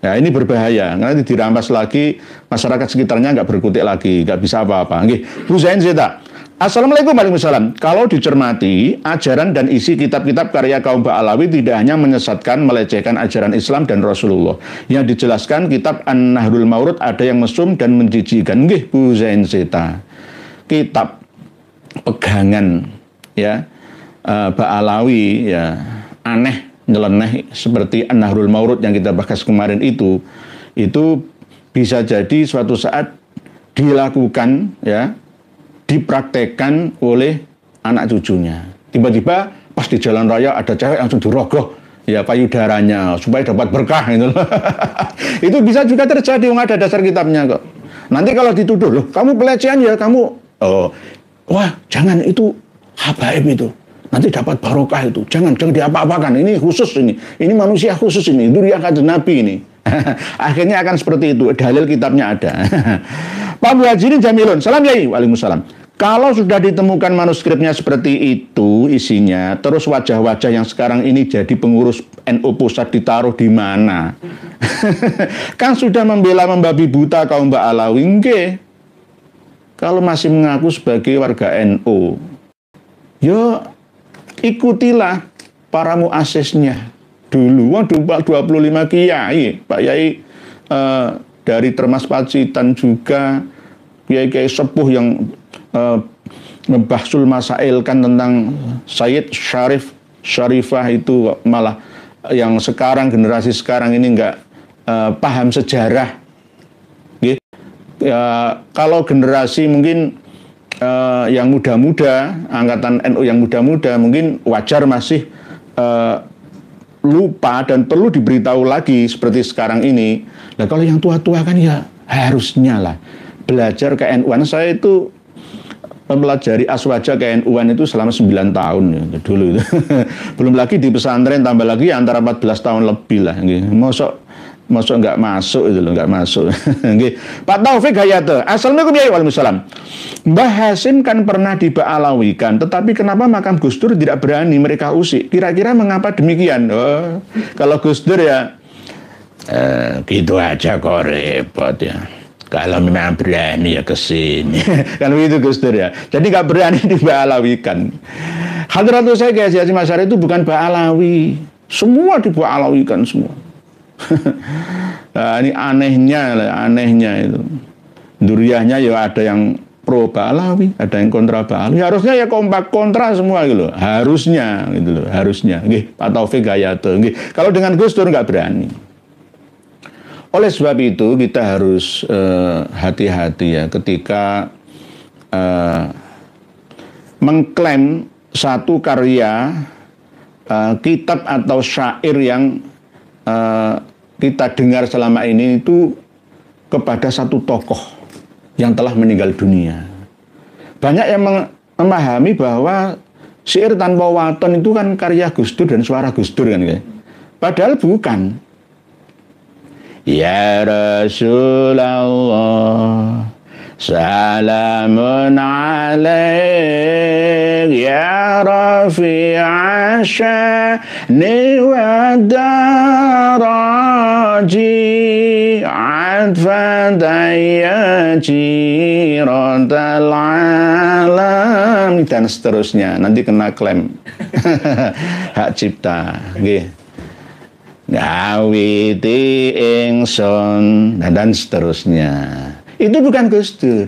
Ya, ini berbahaya. Nanti dirampas lagi, masyarakat sekitarnya nggak berkutik lagi, nggak bisa apa-apa. Bu Zain Zeta. Assalamualaikum warahmatullahi wabarakatuh. Kalau dicermati, ajaran dan isi kitab-kitab karya kaum Ba'alawi tidak hanya menyesatkan, melecehkan ajaran Islam dan Rasulullah. Yang dijelaskan kitab An-Nahrul Maurud ada yang mesum dan menjijikan. Bu Zain Zeta. Kitab pegangan ya Ba'alawi ya aneh nyeleneh seperti An-Nahrul Maurud yang kita bahas kemarin itu bisa jadi suatu saat dilakukan ya, dipraktekkan oleh anak cucunya. Tiba-tiba pas di jalan raya ada cewek langsung dirogoh ya payudaranya supaya dapat berkah gitu. Itu bisa juga terjadi, ada dasar kitabnya kok. Nanti kalau dituduh, loh kamu pelecehan ya kamu, wah jangan, itu habaib itu. Nanti dapat barokah itu. Jangan diapa-apakan. Ini khusus ini manusia khusus ini. Dzurriyyah kanjeng Nabi ini. Akhirnya akan seperti itu. Dalil kitabnya ada. Pak Muhajirin Jamilun. Salam Yai. Waalaikumsalam. Kalau sudah ditemukan manuskripnya seperti itu isinya, terus wajah-wajah yang sekarang ini jadi pengurus NU pusat ditaruh di mana? Kan sudah membela membabi buta kaum Ba'alawi. Nggih. Kalau masih mengaku sebagai warga NU, ya ikutilah para muasisnya dulu. Waduh, 25 kiai, Pak Yai dari Termas Pacitan juga, kiai-kiai sepuh yang membahsul masailkan tentang Sayyid Syarifah itu, malah yang sekarang, generasi sekarang ini nggak paham sejarah. Ya, kalau generasi mungkin yang muda-muda, angkatan NU yang muda-muda mungkin wajar masih lupa dan perlu diberitahu lagi seperti sekarang ini. Nah kalau yang tua-tua kan ya harusnya lah belajar ke NU-an. Saya itu mempelajari aswaja ke NU-an itu selama 9 tahun ya, dulu itu. Belum lagi di pesantren, tambah lagi antara 14 tahun lebih lah. Masuk nggak masuk itu loh, nggak masuk. Pak Taufik Hayate, assalamualaikum ya, waalaikumsalam. Mbah Hasim kan pernah diba'alawikan, tetapi kenapa makam Gus Dur tidak berani mereka usik? Kira-kira mengapa demikian? Oh, kalau Gus Dur ya gitu aja kok repot ya. Kalau memang berani ya kesini. Kan begitu Gus Dur ya. Jadi nggak berani diba'alawikan. Hadratus saya Kiai Haji Masyari itu bukan Ba'alawi, semua diba'alawikan semua. Nah, ini anehnya itu. Dzurriyyahnya ya ada yang pro Ba'alawi, ada yang kontra Ba'alawi. Harusnya ya kompak kontra semua gitu loh. Harusnya gitu loh, harusnya. Nggih, Pak Taufik Hayate. Nggih, kalau dengan Gus Dur nggak berani. Oleh sebab itu kita harus hati-hati ya ketika mengklaim satu karya kitab atau syair yang kita dengar selama ini itu kepada satu tokoh yang telah meninggal dunia. Banyak yang memahami bahwa syair tanpa waton itu kan karya Gus Dur dan suara Gus Dur kan. Padahal bukan. Ya Rasulullah, salamun alaik ya rafi'a sya'ni wa daraji adfan dayyaji radal alam, dan seterusnya. Nanti kena klaim hak cipta. Ngawiti ingsun dan seterusnya. Itu bukan Gus Dur,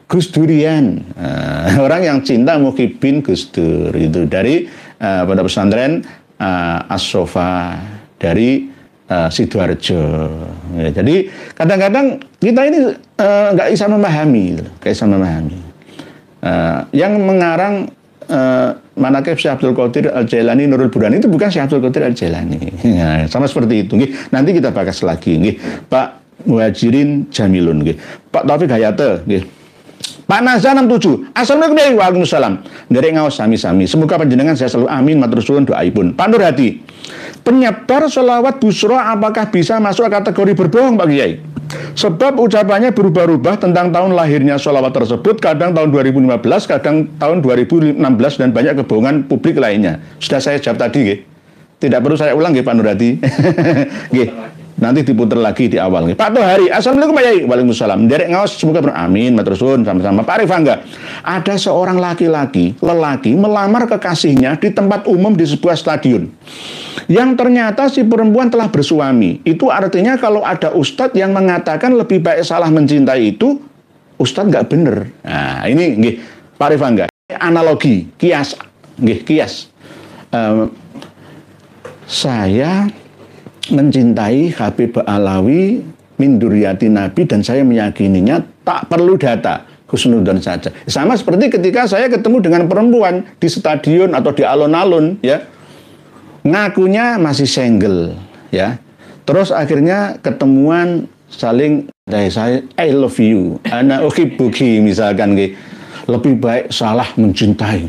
Gus Durian. Orang yang cinta muhibin Gus Dur itu dari pondok pesantren As-Sofa dari Sidoarjo. Ya, jadi kadang-kadang kita ini nggak bisa memahami, yang mengarang manaqib Syekh Abdul Qadir Al-Jailani Nurul Burhan itu bukan Syekh Abdul Qadir Al-Jailani. Ya, sama seperti itu. Nanti kita bahas lagi. Pak Muhajirin Jamilun. Pak Taufik Hayate. Pak Nazar 67. Assalamualaikum warahmatullahi wabarakatuh. Dari ngaos sami-sami. Semoga panjenengan saya selalu amin. Matur suwun doaipun. Pak Nur Hadi. Penyebar sholawat busra apakah bisa masuk kategori berbohong Pak Kiai? Sebab ucapannya berubah-ubah tentang tahun lahirnya sholawat tersebut, kadang tahun 2015, kadang tahun 2016, dan banyak kebohongan publik lainnya. Sudah saya jawab tadi, nggih. Tidak perlu saya ulang, nggih Pak Nur Hadi. Nanti diputar lagi di awal. Pak Tohari, assalamualaikum Pak Yai. Waalaikumsalam. Derek ngaos, semoga amin, matur suwun sama-sama. Pak Rifangga, ada seorang lelaki melamar kekasihnya di tempat umum di sebuah stadion. Yang ternyata si perempuan telah bersuami. Itu artinya kalau ada ustadz yang mengatakan lebih baik salah mencintai itu, ustadz nggak bener. Nah, ini nggih. Pak Rifangga, analogi, kias, nggih, kias. Saya mencintai Habib Alawi min duriyati Nabi dan saya meyakininya tak perlu data, husnudzon saja. Sama seperti ketika saya ketemu dengan perempuan di stadion atau di alun-alun, ya, ngakunya masih single, ya. Terus akhirnya ketemuan saling saya I love you, ana uhibbuki misalkan gitu. Lebih baik salah mencintai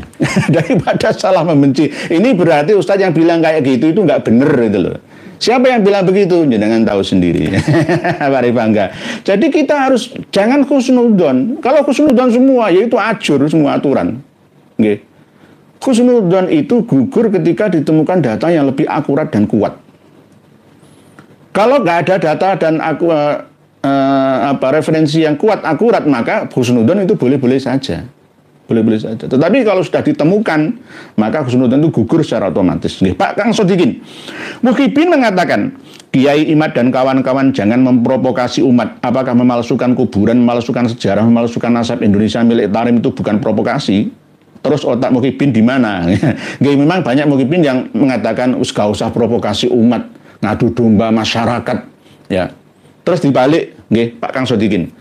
daripada salah membenci. Ini berarti Ustadz yang bilang kayak gitu itu nggak bener itu loh. Siapa yang bilang begitu? Jangan tahu sendiri. Pak Rifangga. Jadi kita harus jangan husnudzon. Kalau husnudzon semua yaitu ajur semua aturan. Nggih. Husnudzon itu gugur ketika ditemukan data yang lebih akurat dan kuat. Kalau nggak ada data dan referensi yang kuat akurat, maka husnudzon itu boleh-boleh saja. Boleh-boleh saja. Tetapi kalau sudah ditemukan, maka husnudzon itu gugur secara otomatis. Nih, Pak Kang Sodikin, Muhyiddin mengatakan, Kiai Imad dan kawan-kawan jangan memprovokasi umat. Apakah memalsukan kuburan, memalsukan sejarah, memalsukan nasab Indonesia milik Tarim itu bukan provokasi? Terus otak Muhyiddin di mana? Memang banyak Muhyiddin yang mengatakan gak usah provokasi umat, ngadu domba masyarakat, ya. Terus dibalik, nggih, Pak Kang Sodikin.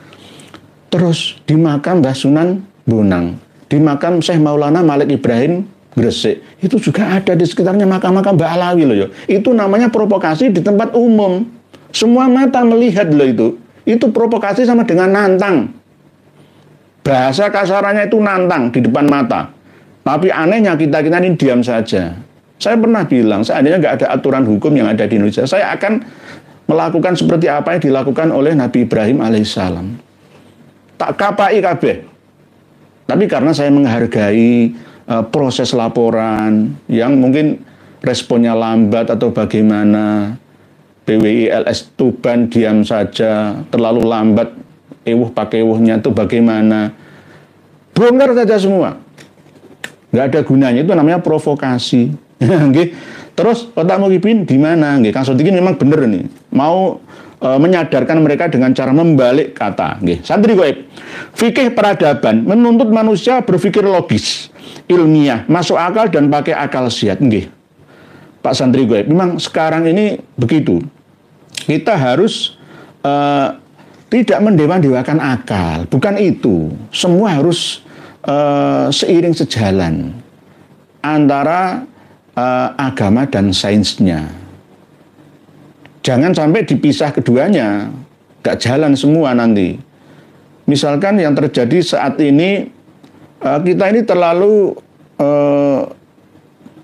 Terus di makam Mbah Sunan Bonang, di makam Syekh Maulana Malik Ibrahim Gresik, itu juga ada di sekitarnya makam-makam Mbah Alawi loh, ya. Itu namanya provokasi di tempat umum. Semua mata melihat loh itu. Itu provokasi sama dengan nantang. Bahasa kasarannya itu nantang di depan mata. Tapi anehnya kita ini diam saja. Saya pernah bilang, seandainya nggak ada aturan hukum yang ada di Indonesia, saya akan melakukan seperti apa yang dilakukan oleh Nabi Ibrahim alaihissalam. Tak kapai kabeh. Tapi karena saya menghargai proses laporan yang mungkin responnya lambat atau bagaimana, PWI LS Tuban diam saja, terlalu lambat, pakewuhnya itu bagaimana, bongkar saja semua. Nggak ada gunanya, itu namanya provokasi. Terus otak Muhyiddin di mana? Kang Sodikin memang bener nih, mau menyadarkan mereka dengan cara membalik kata. Santri goib, fikih peradaban menuntut manusia berpikir logis, ilmiah, masuk akal dan pakai akal sehat. Pak Santri goib, memang sekarang ini begitu. Kita harus tidak mendewa-dewakan akal, bukan itu. Semua harus seiring sejalan antara agama dan sainsnya. Jangan sampai dipisah keduanya, gak jalan semua nanti. Misalkan yang terjadi saat ini, kita ini terlalu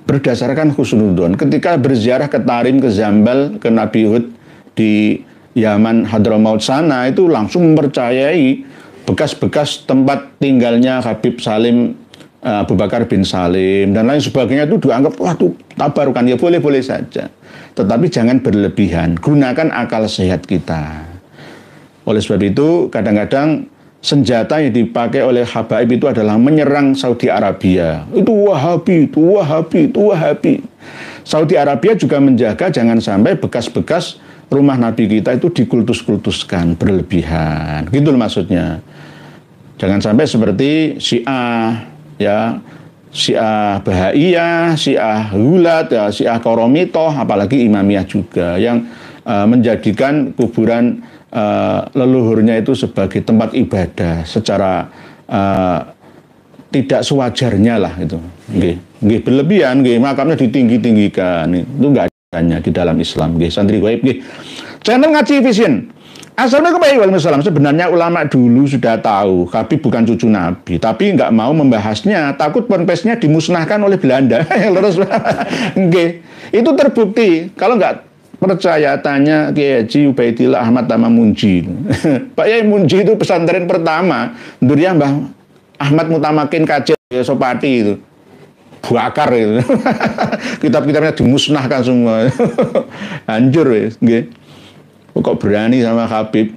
berdasarkan husnudzon. Ketika berziarah ke Tarim, ke Zambal, ke Nabi Hud di Yaman Hadramaut sana, itu langsung mempercayai bekas-bekas tempat tinggalnya Habib Salim Abu Bakar bin Salim dan lain sebagainya. Itu dianggap wah itu tabarukan, ya boleh-boleh saja, tetapi jangan berlebihan, gunakan akal sehat kita. Oleh sebab itu kadang-kadang senjata yang dipakai oleh habaib itu adalah menyerang Saudi Arabia. Itu Wahabi, itu Wahabi, itu Wahabi. Saudi Arabia juga menjaga jangan sampai bekas-bekas rumah Nabi kita itu dikultus-kultuskan berlebihan, gitu loh maksudnya. Jangan sampai seperti Syiah, ya, Syiah Bahaiyah, Syiah Hulat, ya, Syiah Koromitoh, apalagi Imamiyah juga yang menjadikan kuburan leluhurnya itu sebagai tempat ibadah secara tidak sewajarnya lah itu. Nggih berlebihan, nggih makamnya ditinggi-tinggikan. Itu enggak adanya di dalam Islam, nggih. Santri gaib nggih. Channel Ngaji Vision. Assalamualaikum warahmatullahi wabarakatuh. Sebenarnya ulama dulu sudah tahu Habib bukan cucu Nabi, tapi nggak mau membahasnya, takut ponpesnya dimusnahkan oleh Belanda. Terus, nggih. Itu terbukti. Kalau nggak percaya tanya Kiai Haji Ubaidillah Ahmad Tama Munji. Pak Yai Munji itu pesantren pertama, durian Mbah Ahmad Mutamakin Kacil Sopati itu. Bakar itu. Kitab-kitabnya dimusnahkan semua. Hancur wis, nggih. Kok berani sama Habib?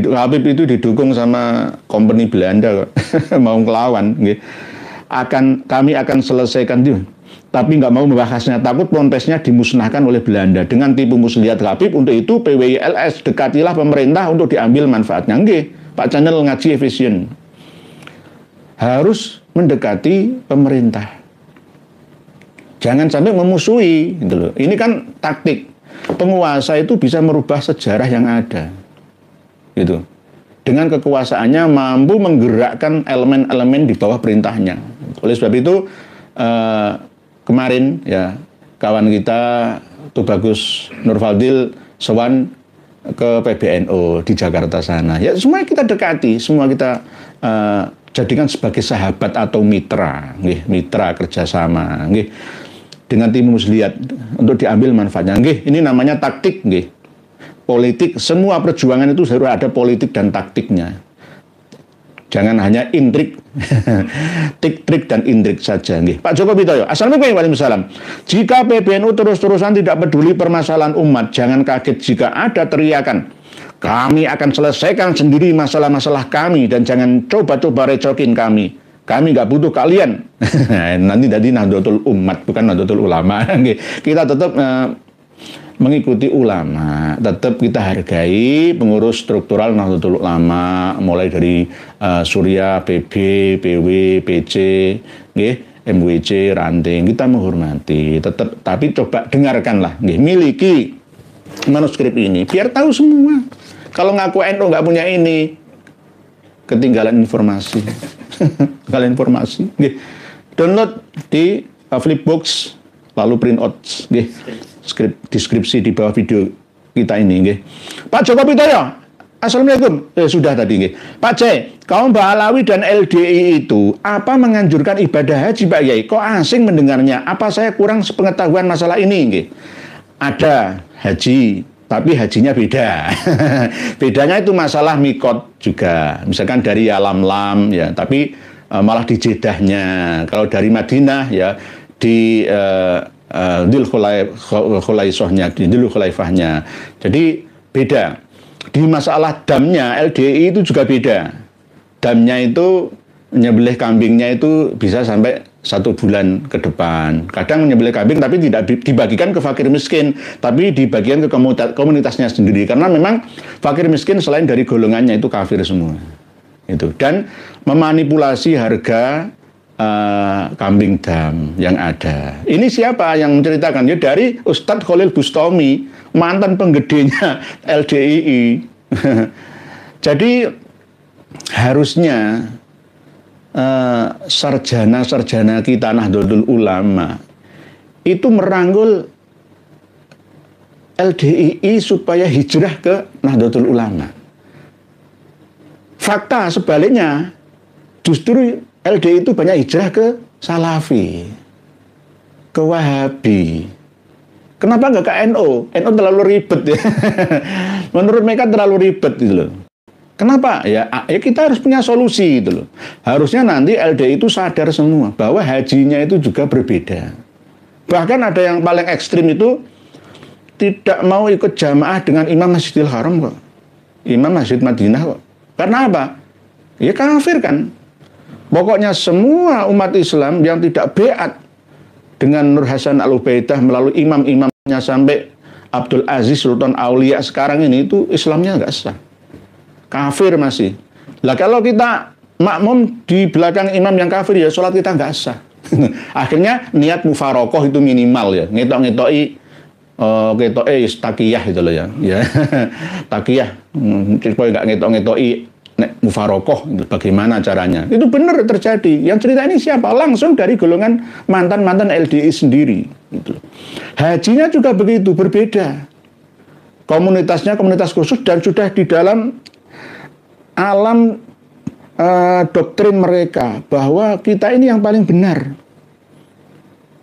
Habib itu didukung sama company Belanda kok. Mau ngelawan, nggih. Kami akan selesaikan itu. Tapi nggak mau membahasnya, takut ponpesnya dimusnahkan oleh Belanda dengan tipu muslihat Habib. Untuk itu PWI LS dekatilah pemerintah untuk diambil manfaatnya. Nggih, Pak Channel Ngaji Efisien. Harus mendekati pemerintah. Jangan sampai memusuhi, gitu loh. Ini kan taktik. Penguasa itu bisa merubah sejarah yang ada, gitu. Dengan kekuasaannya mampu menggerakkan elemen-elemen di bawah perintahnya. Oleh sebab itu kemarin ya kawan kita Tubagus Nurfadil sowan ke PBNU di Jakarta sana. Ya semua kita dekati, semua kita jadikan sebagai sahabat atau mitra, mitra kerjasama, dengan tim muslihat untuk diambil manfaatnya. Ini namanya taktik, politik. Semua perjuangan itu harus ada politik dan taktiknya. Jangan hanya intrik, trik dan intrik saja. Pak Joko Widodo, Assalamualaikum warahmatullahi wabarakatuh. Jika PBNU terus-terusan tidak peduli permasalahan umat, jangan kaget jika ada teriakan, kami akan selesaikan sendiri masalah-masalah kami dan jangan coba-coba recokin kami. Kami nggak butuh kalian. Nanti jadi Nahdlatul Umat, bukan Nahdlatul Ulama. Kita tetap mengikuti ulama, tetap kita hargai pengurus struktural Nahdlatul Ulama, mulai dari Surya, PB, PW, PC, MWC, Ranting, kita menghormati, tetap, tapi coba dengarkanlah, miliki manuskrip ini, biar tahu semua. Kalau ngaku NU nggak punya ini, ketinggalan informasi. Kalian informasi, download di Flipbox, lalu print out, deskripsi di bawah video kita ini. Pak Joko Widodo, Assalamualaikum. Sudah tadi. Pak C, kaum Ba'alawi dan LDI itu apa menganjurkan ibadah haji, Pak Yai? Kok asing mendengarnya? Apa saya kurang sepengetahuan masalah ini? Ada haji, tapi hajinya beda. Bedanya itu masalah mikot juga. Misalkan dari Yalamlam ya, tapi malah di Jedahnya. Kalau dari Madinah ya di Dzul Khulaifahnya, di Dzul Khulaifahnya. Jadi beda. Di masalah damnya LDI itu juga beda. Damnya itu menyembelih kambingnya itu bisa sampai 1 bulan ke depan. Kadang menyembelih kambing tapi tidak dibagikan ke fakir miskin, tapi dibagikan ke komunitasnya sendiri. Karena memang fakir miskin selain dari golongannya itu kafir semua. Itu. Dan memanipulasi harga kambing dam yang ada. Ini siapa yang menceritakan? Ya dari Ustadz Khalil Bustami, mantan penggedenya LDII. Jadi harusnya sarjana-sarjana kita Nahdlatul Ulama itu merangkul LDII supaya hijrah ke Nahdlatul Ulama. Fakta sebaliknya, justru LDII itu banyak hijrah ke Salafi, ke Wahabi. Kenapa nggak ke NU? NU terlalu ribet ya. Menurut mereka terlalu ribet gitu loh. Kenapa? Ya kita harus punya solusi gitu loh. Harusnya nanti LDI itu sadar semua bahwa hajinya itu juga berbeda. Bahkan ada yang paling ekstrim itu tidak mau ikut jamaah dengan Imam Masjidil Haram kok. Imam Masjid Madinah kok. Karena apa? Ya kafir kan. Pokoknya semua umat Islam yang tidak beat dengan Nur Hasan Al-Ubaidah melalui imam-imamnya sampai Abdul Aziz Sultan Aulia sekarang ini itu Islamnya nggak sah. Kafir masih. Lah kalau kita makmum di belakang imam yang kafir ya sholat kita nggak sah. Akhirnya niat mufarokoh itu minimal ya. Ngetok-ngetoki takiyah itu loh ya. Takiyah. Supaya nggak ngetok-ngetoki mufarokoh, bagaimana caranya? Itu benar terjadi. Yang cerita ini siapa? Langsung dari golongan mantan-mantan LDI sendiri. Gitu. Hajinya juga begitu, berbeda. Komunitasnya komunitas khusus dan sudah di dalam alam doktrin mereka bahwa kita ini yang paling benar.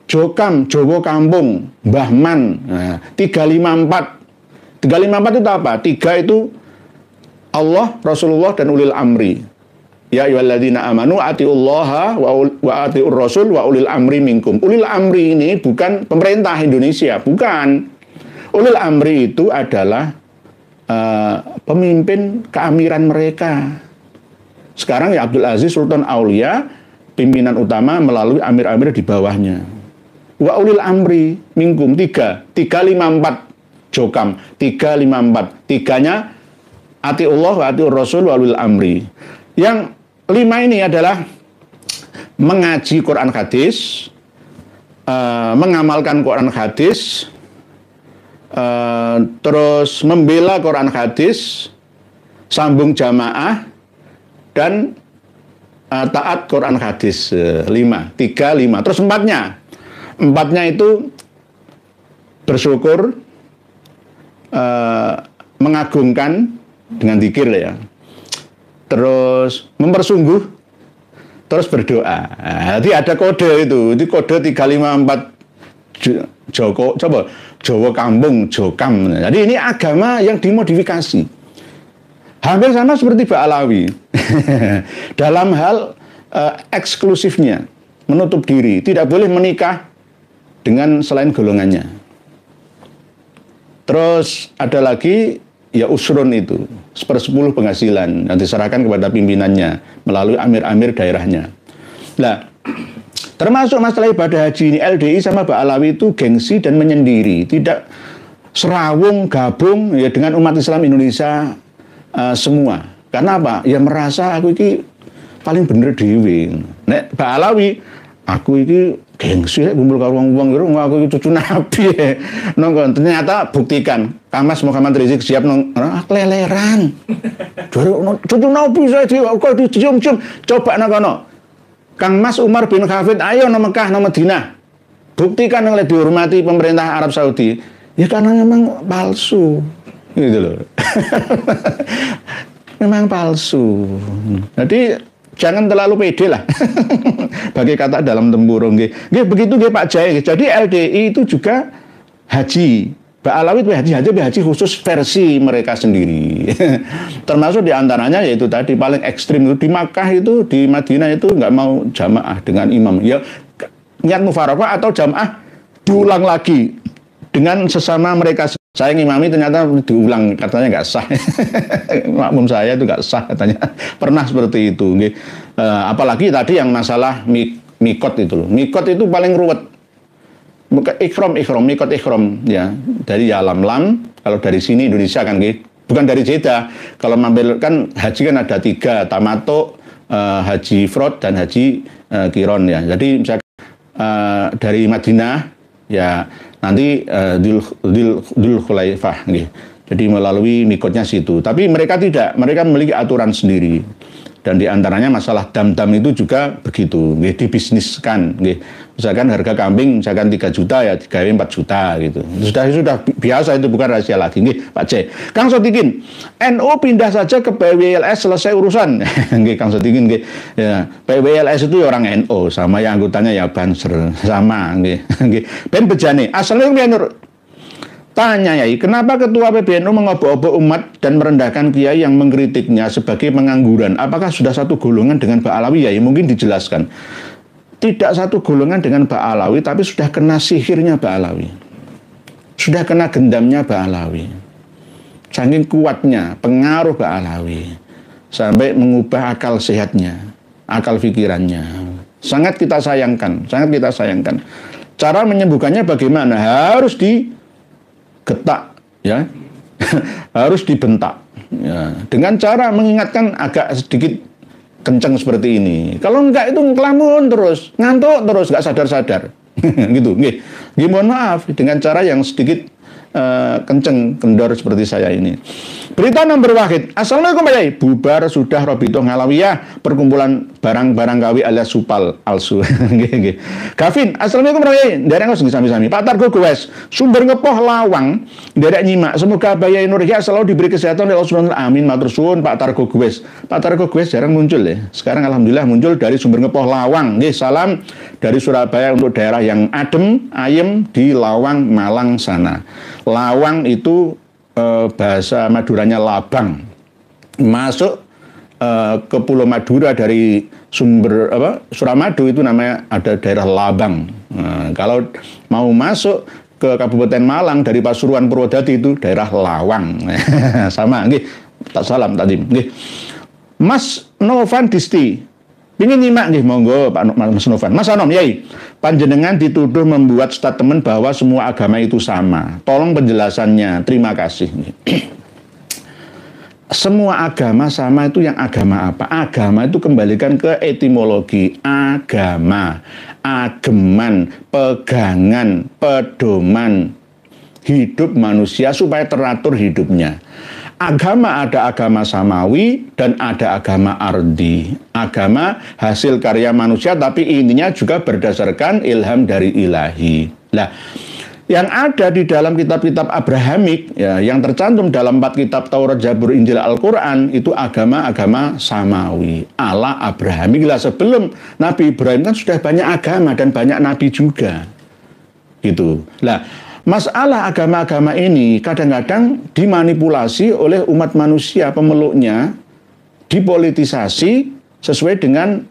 Jokam, Jowo Kampung, Bahman, 354. 354 itu apa? 3 itu Allah, Rasulullah, dan ulil amri. Ya ayyuhalladzina amanu atiullaha wa atiur rasul wa ulil amri minkum. Ulil amri ini bukan pemerintah Indonesia, bukan. Ulil amri itu adalah pemimpin keamiran mereka. Sekarang ya Abdul Aziz Sultan Aulia, pimpinan utama melalui amir-amir di bawahnya. Wa ulil amri minkum 354 Jokam 354. 3-nya atiullah wa atiur rasul wa ulil amri. Yang 5 ini adalah mengaji Quran hadis, mengamalkan Quran hadis, terus membela Quran hadis, sambung jamaah, dan taat Quran hadis. 5. Terus empatnya itu bersyukur, mengagungkan dengan zikir ya, terus mempersungguh, terus berdoa. Jadi ada kode itu kode 354 Jawa Kampung, Jokam. Jadi ini agama yang dimodifikasi. Hampir sama seperti Ba'alawi. Dalam hal eksklusifnya, menutup diri, tidak boleh menikah dengan selain golongannya. Terus ada lagi ya usrun itu, 1/10 penghasilan yang diserahkan kepada pimpinannya melalui amir-amir daerahnya. Nah, termasuk masalah ibadah haji ini, LDI sama Ba'alawi itu gengsi dan menyendiri, tidak serawung gabung ya dengan umat Islam Indonesia semua. Karena apa? Ya merasa aku ini paling bener dewe. Nek Ba'alawi, aku ini gengsi kumpul karo wong-wong aku iki cucu nabi. Nongko ternyata buktikan Kang Mas Muhammad Rizik siap keleleran. Cucu nabi saya kok dicium-cium. Coba nang kono. Kang Mas Umar bin Hafid ayo nang Mekah nang Madinah. Buktikan oleh dihormati pemerintah Arab Saudi. Ya karena memang palsu. Gitu loh. Memang palsu. Jadi jangan terlalu pede lah. Bagi kata dalam tempurung. Begitu Pak Jai. Jadi LDI itu juga haji. Ba'alawi itu haji khusus versi mereka sendiri. Termasuk diantaranya yaitu tadi paling ekstrim itu di Makkah itu, di Madinah itu nggak mau jamaah dengan imam. Ya niat mufarakah atau jamaah diulang lagi dengan sesama mereka. Saya ngimami ternyata diulang, katanya nggak sah. Makmum saya itu nggak sah katanya. Pernah seperti itu. Apalagi tadi yang masalah mikot itu loh. Mikot itu paling ruwet. Mikot ikhram ya. Dari Yalamlam, kalau dari sini Indonesia kan bukan dari Jeddah. Kalau mampir kan haji kan ada 3, tamato, haji ifrad dan haji kiron ya. Jadi misalkan dari Madinah ya nanti Dzul Khulaifah gitu. Jadi melalui mikotnya situ. Tapi mereka tidak, mereka memiliki aturan sendiri. Dan diantaranya masalah dam-dam itu juga begitu, dibisniskan. Misalkan harga kambing misalkan 3 juta ya 3 4 juta gitu. Sudah biasa, itu bukan rahasia lagi. Pak C. Kang Sotikin, NU pindah saja ke PWLS selesai urusan. Kang Sotikin, ya, PWLS itu orang NU sama yang anggotanya ya Banser sama. Ben Bejane, asalnya menurut tanya Yai, kenapa ketua PBNU mengobok-obok umat dan merendahkan kiai yang mengkritiknya sebagai pengangguran? Apakah sudah satu golongan dengan Ba'alawi Yai? Mungkin dijelaskan. Tidak satu golongan dengan Ba'alawi, tapi sudah kena sihirnya Ba'alawi. Sudah kena gendamnya Ba'alawi. Saking kuatnya pengaruh Ba'alawi sampai mengubah akal sehatnya, akal pikirannya. Sangat kita sayangkan, sangat kita sayangkan. Cara menyembuhkannya bagaimana? Harus digetak, ya, harus dibentak, ya, dengan cara mengingatkan agak sedikit kencang seperti ini. Kalau enggak itu ngelamun terus, ngantuk terus, nggak sadar-sadar, gitu. Mohon maaf dengan cara yang sedikit kenceng, kendor seperti saya ini. Berita nomor wahid. Assalamualaikum Pak Yai. Bubar sudah Robito Ngalawiyah, perkumpulan barang-barang gawe alias supal alsu. Gavin, assalamualaikum Pak Yai. Derek ngos sami-sami. Pak Targo Gowes, sumber ngepoh lawang, derek nyimak. Semoga Pak Yai Nurhya selalu diberi kesehatan oleh Allah Subhanahu wa taala. Amin. Matur suwun Pak Targo Gowes. Pak Targo Gowes jarang muncul ya. Sekarang alhamdulillah muncul dari sumber ngepoh lawang. Nggih, salam dari Surabaya untuk daerah yang adem, ayem di Lawang, Malang sana. Lawang itu bahasa Maduranya labang. Masuk ke Pulau Madura dari sumber Suramadu itu namanya ada daerah Labang. Kalau mau masuk ke Kabupaten Malang dari Pasuruan Purwodadi itu daerah Lawang. Sama nggih. Tak salam tadi nggih. Mas Novan Disti pingin nyimak nggih, monggo Pak Mas Novan. Mas Anom Yai, panjenengan dituduh membuat statement bahwa semua agama itu sama. Tolong penjelasannya. Terima kasih. semua agama sama itu yang agama apa? Agama itu kembalikan ke etimologi. Agama, ageman, pegangan, pedoman hidup manusia supaya teratur hidupnya. Agama ada agama samawi dan ada agama ardi. Agama hasil karya manusia tapi intinya juga berdasarkan ilham dari ilahi. Nah, yang ada di dalam kitab-kitab Abrahamik, ya, yang tercantum dalam 4 kitab Taurat, Zabur, Injil, Al-Quran, itu agama-agama samawi, ala Abrahamik. Lah sebelum Nabi Ibrahim kan sudah banyak agama dan banyak nabi juga. Gitu. Lah, masalah agama-agama ini kadang-kadang dimanipulasi oleh umat manusia, pemeluknya, dipolitisasi sesuai dengan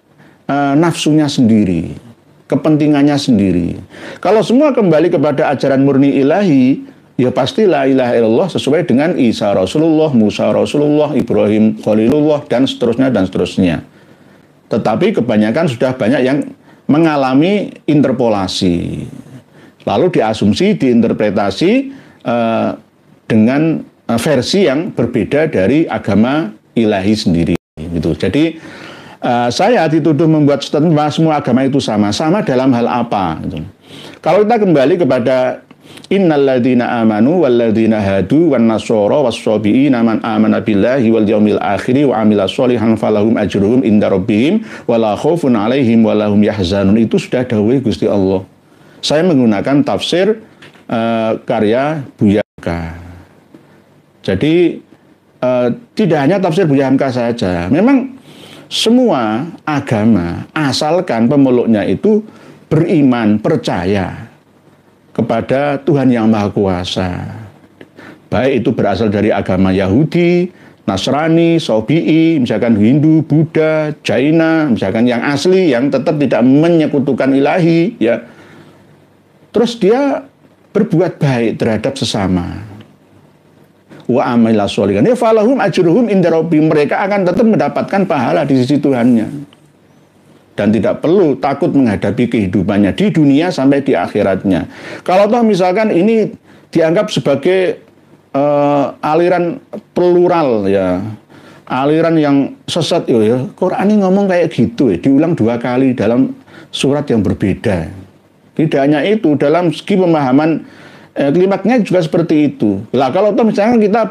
nafsunya sendiri, kepentingannya sendiri. Kalau semua kembali kepada ajaran murni ilahi, ya pasti la ilaha illallah sesuai dengan Isa Rasulullah, Musa Rasulullah, Ibrahim Khalilullah, dan seterusnya dan seterusnya. Tetapi kebanyakan sudah banyak yang mengalami interpolasi, lalu diasumsi, diinterpretasi dengan versi yang berbeda dari agama ilahi sendiri. Gitu. Jadi saya dituduh membuat statement bahwa semua agama itu sama dalam hal apa? Gitu. Kalau kita kembali kepada innalladzina amanu walladzina hadu wan nasara was-sabiina man amana billahi wal yaumil akhir wa amila sholihan falahum ajruhum inda rabbihim wala khaufun alaihim walahum yahzanun. Itu sudah dawuh Gusti Allah. Saya menggunakan tafsir karya Buya Hamka. Jadi tidak hanya tafsir Buya Hamka saja. Memang semua agama, asalkan pemeluknya itu beriman, percaya kepada Tuhan yang Maha Kuasa. Baik itu berasal dari agama Yahudi, Nasrani, Sobi'i, misalkan Hindu, Buddha, Jaina, misalkan yang asli, yang tetap tidak menyekutukan ilahi, ya. Terus dia berbuat baik terhadap sesama. Wa amila sholihan ya falahum ajruhum inda rabbihim, mereka akan tetap mendapatkan pahala di sisi Tuhannya dan tidak perlu takut menghadapi kehidupannya di dunia sampai di akhiratnya. Kalau toh misalkan ini dianggap sebagai aliran plural, ya, aliran yang sesat, ya Quran ini ngomong kayak gitu, ya, diulang 2 kali dalam surat yang berbeda. Tidak hanya itu, dalam segi pemahaman klimaknya juga seperti itu. Lah kalau toh misalnya kita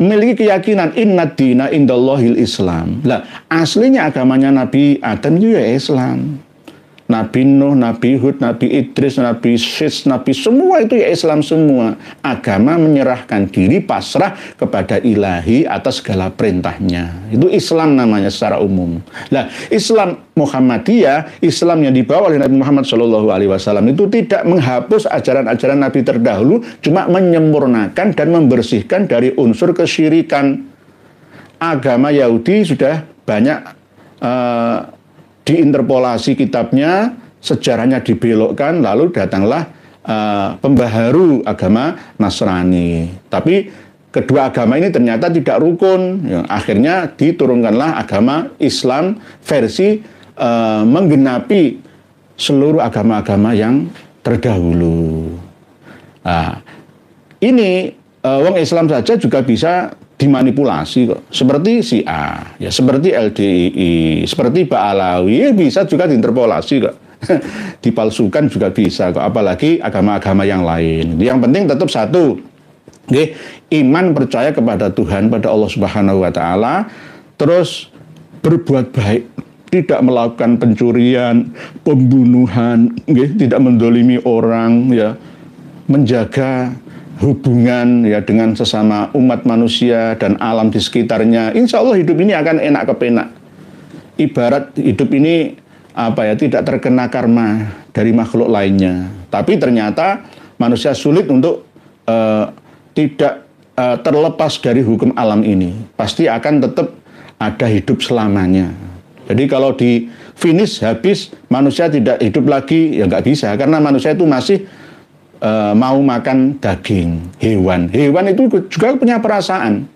memiliki keyakinan innad dina indallahil Islam. Lah aslinya agamanya Nabi Adam itu ya Islam. Nabi Nuh, Nabi Hud, Nabi Idris, Nabi Syed, Nabi semua itu ya Islam semua. Agama menyerahkan diri pasrah kepada ilahi atas segala perintahnya. Itu Islam namanya secara umum. Nah, Islam Muhammadiyah, Islam yang dibawa oleh Nabi Muhammad SAW itu tidak menghapus ajaran-ajaran Nabi terdahulu, cuma menyempurnakan dan membersihkan dari unsur kesyirikan. Agama Yahudi sudah banyak diinterpolasi kitabnya, sejarahnya dibelokkan, lalu datanglah pembaharu agama Nasrani. Tapi kedua agama ini ternyata tidak rukun. Ya, akhirnya diturunkanlah agama Islam versi menggenapi seluruh agama-agama yang terdahulu. Nah, ini wong Islam saja juga bisa dimanipulasi kok, seperti Syiah, ya seperti LDII, seperti Ba'alawi, bisa juga diinterpolasi kok, dipalsukan juga bisa kok, apalagi agama-agama yang lain. Yang penting tetap satu, okay? Iman percaya kepada Tuhan, pada Allah Subhanahu Wa Taala, terus berbuat baik, tidak melakukan pencurian, pembunuhan, okay? Tidak mendolimi orang, ya, menjaga hubungan ya dengan sesama umat manusia dan alam di sekitarnya. Insya Allah hidup ini akan enak kepenak. Ibarat hidup ini tidak terkena karma dari makhluk lainnya. Tapi ternyata manusia sulit untuk tidak terlepas dari hukum alam ini. Pasti akan tetap ada hidup selamanya. Jadi kalau di finish habis manusia tidak hidup lagi, ya nggak bisa, karena manusia itu masih mau makan daging hewan. Hewan itu juga punya perasaan.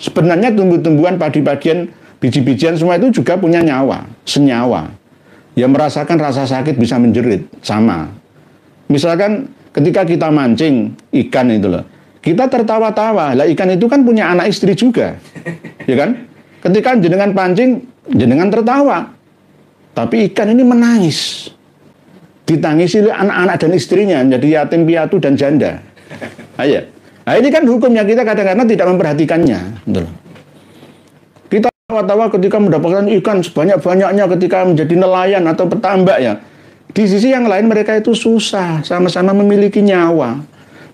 Sebenarnya tumbuh-tumbuhan, padi-padian, biji-bijian semua itu juga punya nyawa, senyawa. Ya merasakan rasa sakit, bisa menjerit, sama. Misalkan ketika kita mancing ikan itu loh, Kita tertawa-tawa. Lah ikan itu kan punya anak istri juga. Ya kan? Ketika jenengan pancing, jenengan tertawa. Tapi ikan ini menangis. Ditangisi oleh anak-anak dan istrinya, jadi yatim piatu dan janda. Ayo. Nah ini kan hukumnya, kita kadang-kadang tidak memperhatikannya. Betul. Kita tawa-tawa ketika mendapatkan ikan sebanyak-banyaknya ketika menjadi nelayan atau petambak ya. Di sisi yang lain mereka itu susah, sama-sama memiliki nyawa,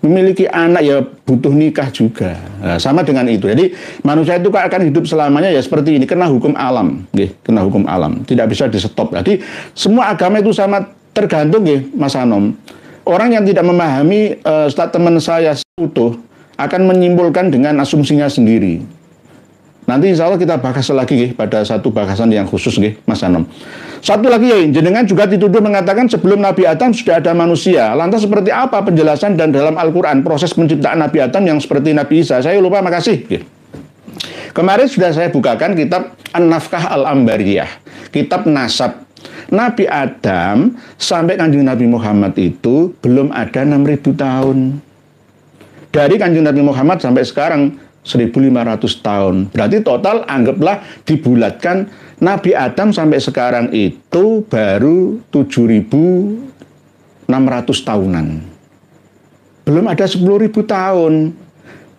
memiliki anak ya butuh nikah juga. Nah, sama dengan itu. Jadi manusia itu akan hidup selamanya ya seperti ini, kena hukum alam, kena hukum alam, tidak bisa di stop. Jadi semua agama itu sama, tergantung Mas Anom. Orang yang tidak memahami statement saya utuh akan menyimpulkan dengan asumsinya sendiri. Nanti insya Allah kita bahas lagi pada satu bahasan yang khusus Mas Anom. Satu lagi jenengan juga dituduh mengatakan sebelum Nabi Adam sudah ada manusia. Lantas seperti apa penjelasan dan dalam Al-Quran proses penciptaan Nabi Adam yang seperti Nabi Isa? Saya lupa, makasih. Kemarin sudah saya bukakan kitab An-Nafkah Al-Ambariyah, kitab nasab. Nabi Adam sampai Kanjeng Nabi Muhammad itu belum ada 6.000 tahun. Dari Kanjeng Nabi Muhammad sampai sekarang 1.500 tahun. Berarti total anggaplah dibulatkan Nabi Adam sampai sekarang itu baru 7.600 tahunan. Belum ada 10.000 tahun.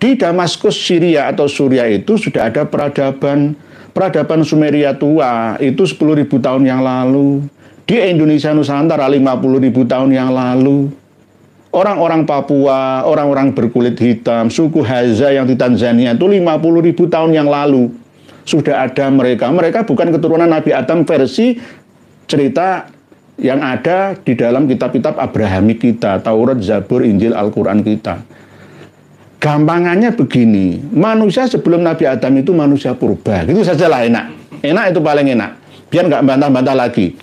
Di Damaskus, Syria atau Suriah itu sudah ada peradaban Sumeria tua, itu 10.000 tahun yang lalu. Di Indonesia Nusantara 50.000 tahun yang lalu. Orang-orang Papua, orang-orang berkulit hitam, suku Hadza yang di Tanzania itu 50.000 tahun yang lalu. Sudah ada mereka. Mereka bukan keturunan Nabi Adam versi cerita yang ada di dalam kitab-kitab Abrahamik kita, Taurat, Zabur, Injil, Al-Quran kita. Gampangannya begini, manusia sebelum Nabi Adam itu manusia purba. Gitu sajalah enak. Enak itu paling enak. Biar nggak bantah-bantah lagi.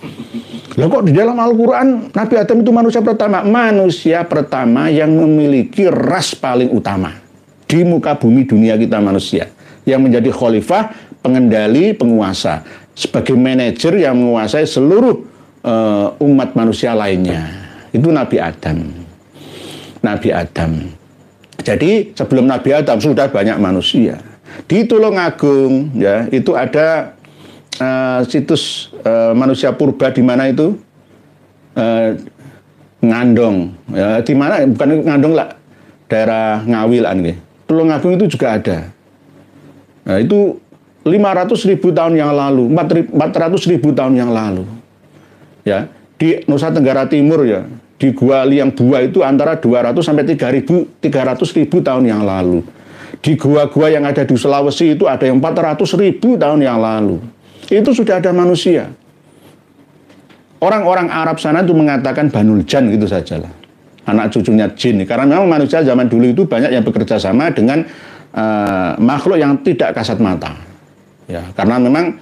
Lah kok di dalam Al-Quran Nabi Adam itu manusia pertama? Manusia pertama yang memiliki ras paling utama di muka bumi dunia kita manusia. Yang menjadi khalifah, pengendali, penguasa. Sebagai manajer yang menguasai seluruh umat manusia lainnya. Itu Nabi Adam. Nabi Adam. Jadi sebelum Nabi Adam sudah banyak manusia. Di Tulungagung ya, itu ada situs manusia purba di mana itu? Ngandong. Ya, di mana? Bukan Ngandong lah, daerah Ngawilan gitu. Tulungagung itu juga ada. Nah, itu 500.000 tahun yang lalu, 400.000 tahun yang lalu. Ya, di Nusa Tenggara Timur ya, di Gua Liang Bua itu antara 200 sampai 300.000 tahun yang lalu. Di gua-gua yang ada di Sulawesi itu ada yang 400.000 tahun yang lalu. Itu sudah ada manusia. Orang-orang Arab sana itu mengatakan Banul Jan gitu sajalah. Anak cucunya jin. Karena memang manusia zaman dulu itu banyak yang bekerja sama dengan makhluk yang tidak kasat mata. Ya, karena memang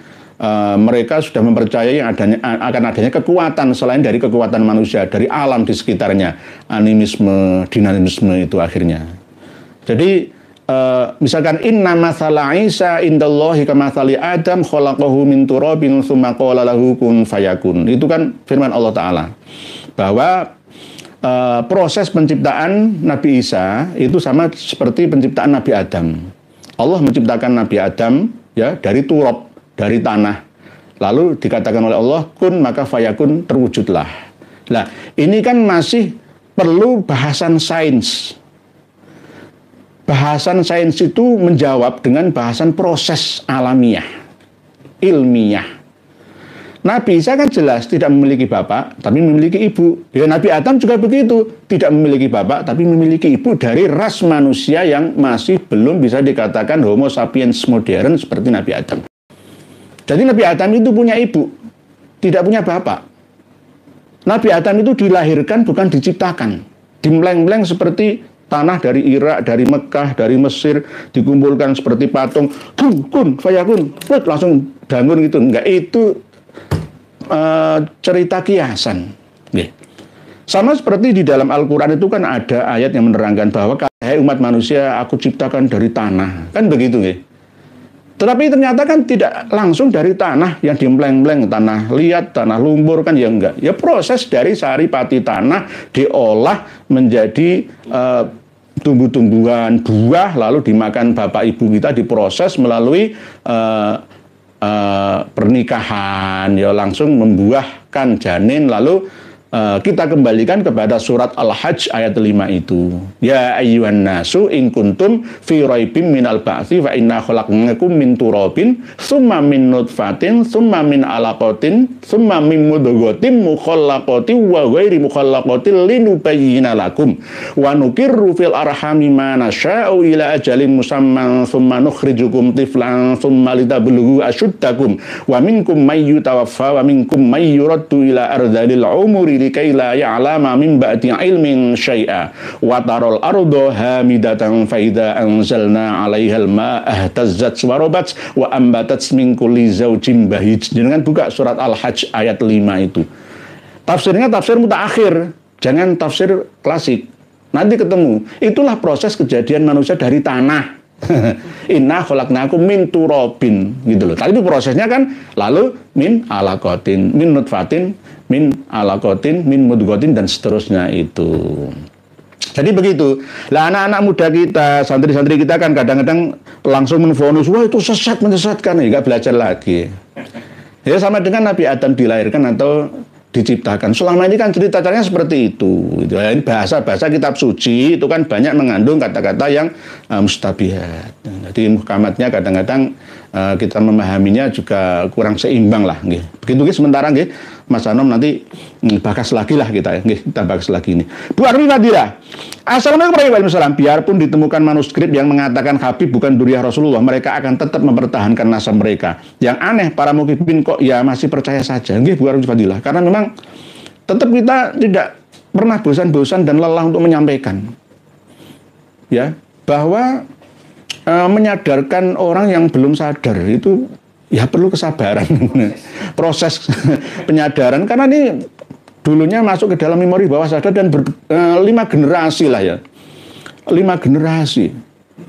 mereka sudah mempercayai akan adanya kekuatan selain dari kekuatan manusia, dari alam di sekitarnya, animisme, dinamisme itu akhirnya. Jadi misalkan inna mathala Isa indallahi kamathali Adam khalaqahu min turabin tsumma qala lahu kun fayakun. Itu kan firman Allah Ta'ala bahwa proses penciptaan Nabi Isa itu sama seperti penciptaan Nabi Adam. Allah menciptakan Nabi Adam ya dari turab, dari tanah. Lalu dikatakan oleh Allah, kun maka fayakun, terwujudlah. Nah, ini kan masih perlu bahasan sains. Bahasan sains itu menjawab dengan bahasan proses alamiah, ilmiah. Nabi Isa kan jelas tidak memiliki bapak, tapi memiliki ibu. Ya, Nabi Adam juga begitu, tidak memiliki bapak, tapi memiliki ibu dari ras manusia yang masih belum bisa dikatakan Homo sapiens modern seperti Nabi Adam. Jadi Nabi Adam itu punya ibu, tidak punya bapak. Nabi Adam itu dilahirkan bukan diciptakan, dimleng-mleng seperti tanah dari Irak, dari Mekah, dari Mesir, dikumpulkan seperti patung, kun, fayakun, langsung bangun gitu. Enggak, itu cerita kiasan. Sama seperti di dalam Al-Quran itu kan ada ayat yang menerangkan bahwa hai umat manusia aku ciptakan dari tanah. Kan begitu nggih. Tetapi ternyata kan tidak langsung dari tanah yang dimleng-mleng, tanah liat, tanah lumpur kan ya enggak. Ya proses dari saripati tanah diolah menjadi tumbuh-tumbuhan, buah, lalu dimakan bapak ibu kita, diproses melalui pernikahan, ya langsung membuahkan janin, lalu kita kembalikan kepada surat Al-Hajj ayat 5 itu. Ya ayyuhan nasu in kuntum fi raibim minal ba'tsi fa inna khalaqnakum min turabin tsumma min nutfatin tsumma min alaqatin tsumma min mudghatin mukhallaqatin wa ghairi mukhallaqatin linubayyana lakum wa nukirru fil arhami ma nasya'u ila ajalin musamman tsumma nukhrijukum tiflan tsumma litablughu asyuddakum wa minkum may yutawaffa wa minkum may yuraddu ila ardhil umuri likai la ya'lama min ba'di ilmin syai'a wa taral ardo hamidatan fa idza anzalna 'alaihal ma'a ihtazzat wa rabat wa ambatat min kulli zawjin bahij. Jangan buka surat Al-Hajj ayat 5 itu. Tafsirnya tafsir mutaakhir, jangan tafsir klasik. Nanti ketemu. Itulah proses kejadian manusia dari tanah. Inna khalaqnakum min turabin gitu loh. Tadi itu prosesnya kan, lalu min alaqatin, min nutfatin, min alaqatin, min mudghatin dan seterusnya itu. Jadi begitu. Lah anak-anak muda kita, santri-santri kita kan kadang-kadang langsung menfonis, wah itu sesat, menyesatkan, ya nggak belajar lagi. Ya sama dengan Nabi Adam dilahirkan atau diciptakan. Selama ini kan ceritanya seperti itu. Ini bahasa-bahasa kitab suci itu kan banyak mengandung kata-kata yang mustabihat. Jadi muhkamatnya kadang-kadang kita memahaminya juga kurang seimbang lah. Begitu sementara Mas Anom nanti bahas lagi lah kita. Kita bahas lagi ini. Bu Armi Fadila. Assalamualaikum warahmatullahi wabarakatuh. Biarpun ditemukan manuskrip yang mengatakan Habib bukan duriyah Rasulullah, mereka akan tetap mempertahankan nasab mereka. Yang aneh para mukibin kok ya masih percaya saja. Bu Armi Fadila. Karena memang tetap kita tidak pernah bosan-bosan dan lelah untuk menyampaikan. Ya, bahwa menyadarkan orang yang belum sadar itu ya perlu kesabaran. Proses penyadaran, karena ini dulunya masuk ke dalam memori bawah sadar dan 5 generasi lah ya. 5 generasi.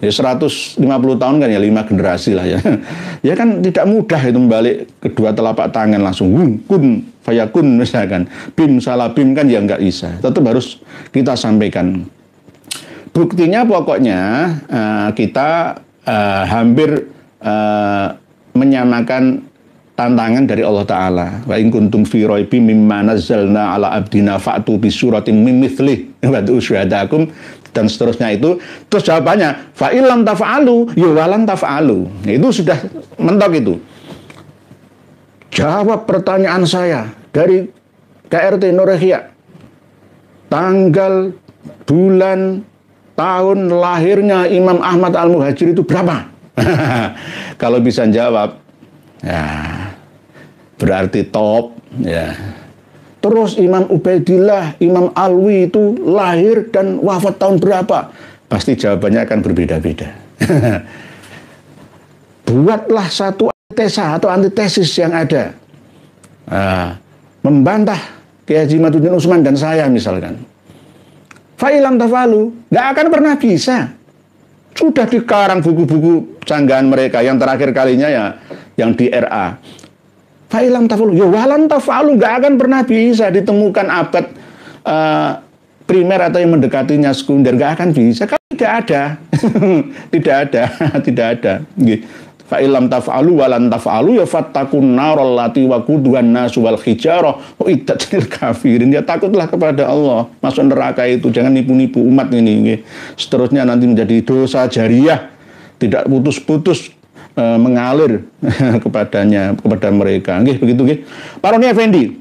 Ya 150 tahun kan ya 5 generasi lah ya. Ya kan tidak mudah itu membalik kedua telapak tangan langsung kun fayakun misalkan. Bim salah bim kan ya nggak bisa. Tetap harus kita sampaikan. Buktinya pokoknya kita hampir menyamakan tantangan dari Allah Ta'ala. Wa in kuntum fi raibim mimma nazzalna ala abdina fa'tu bi suratin min mithlih wa syuhadakum dan seterusnya itu. Terus jawabannya fa illam taf'alu ya walan taf'alu. Itu sudah mentok itu. Jawab pertanyaan saya dari KRT Norehia. Tanggal, bulan, tahun lahirnya Imam Ahmad Al-Muhajir itu berapa? Kalau bisa jawab, ya berarti top. Ya. Terus Imam Ubaidillah, Imam Alwi itu lahir dan wafat tahun berapa? Pasti jawabannya akan berbeda-beda. Buatlah satu antitesa atau antitesis yang ada. Membantah Kiai Haji Maduddin Usman dan saya misalkan. Fa'ilam tafalu, nggak akan pernah bisa. Sudah dikarang buku-buku canggahan mereka, yang terakhir kalinya ya yang di RA. Fa'ilam tafalu, ya walan tafalu, nggak akan pernah bisa ditemukan abad primer atau yang mendekatinya sekunder, nggak akan bisa. Kan tidak ada, tidak ada. Fa'ilam taf'alu walan taf'alu ya fattakun narol lati wa kuduhan nasu wal hijarah iddatil kafirin. Ya takutlah kepada Allah, masuk neraka itu, jangan nipu-nipu umat ini. Seterusnya nanti menjadi dosa jariah, tidak putus-putus mengalir kepada mereka. Begitu. Pak Roni Effendi.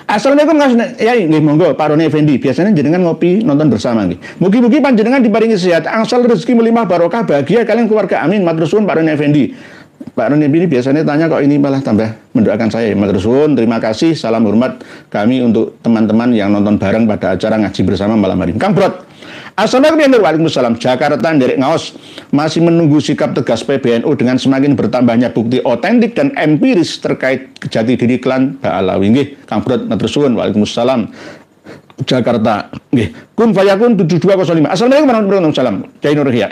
Assalamualaikum ya monggo Pak Roni Effendi, biasanya jenengan ngopi nonton bersama nggih. Mugi-mugi panjenengan diparingi sehat, angsal rezeki melimpah barokah bahagia kalian keluarga amin. Matur suwun Pak Roni Effendi. Pak Roni Effendi biasanya tanya kok ini malah tambah mendoakan saya. Matur suwun, terima kasih, salam hormat kami untuk teman-teman yang nonton bareng pada acara ngaji bersama malam hari. Kang Brot. Assalamualaikum warahmatullahi wabarakatuh. Jakarta Derek Ngaos masih menunggu sikap tegas PBNU dengan semakin bertambahnya bukti otentik dan empiris terkait jati diri klan Ba'alawi. Nggih, Kang Brot matur suwun. Waalaikumsalam. Jakarta. Nggih. Kun fayakun 7205. Assalamualaikum warahmatullahi wabarakatuh. Kiai Nurhia.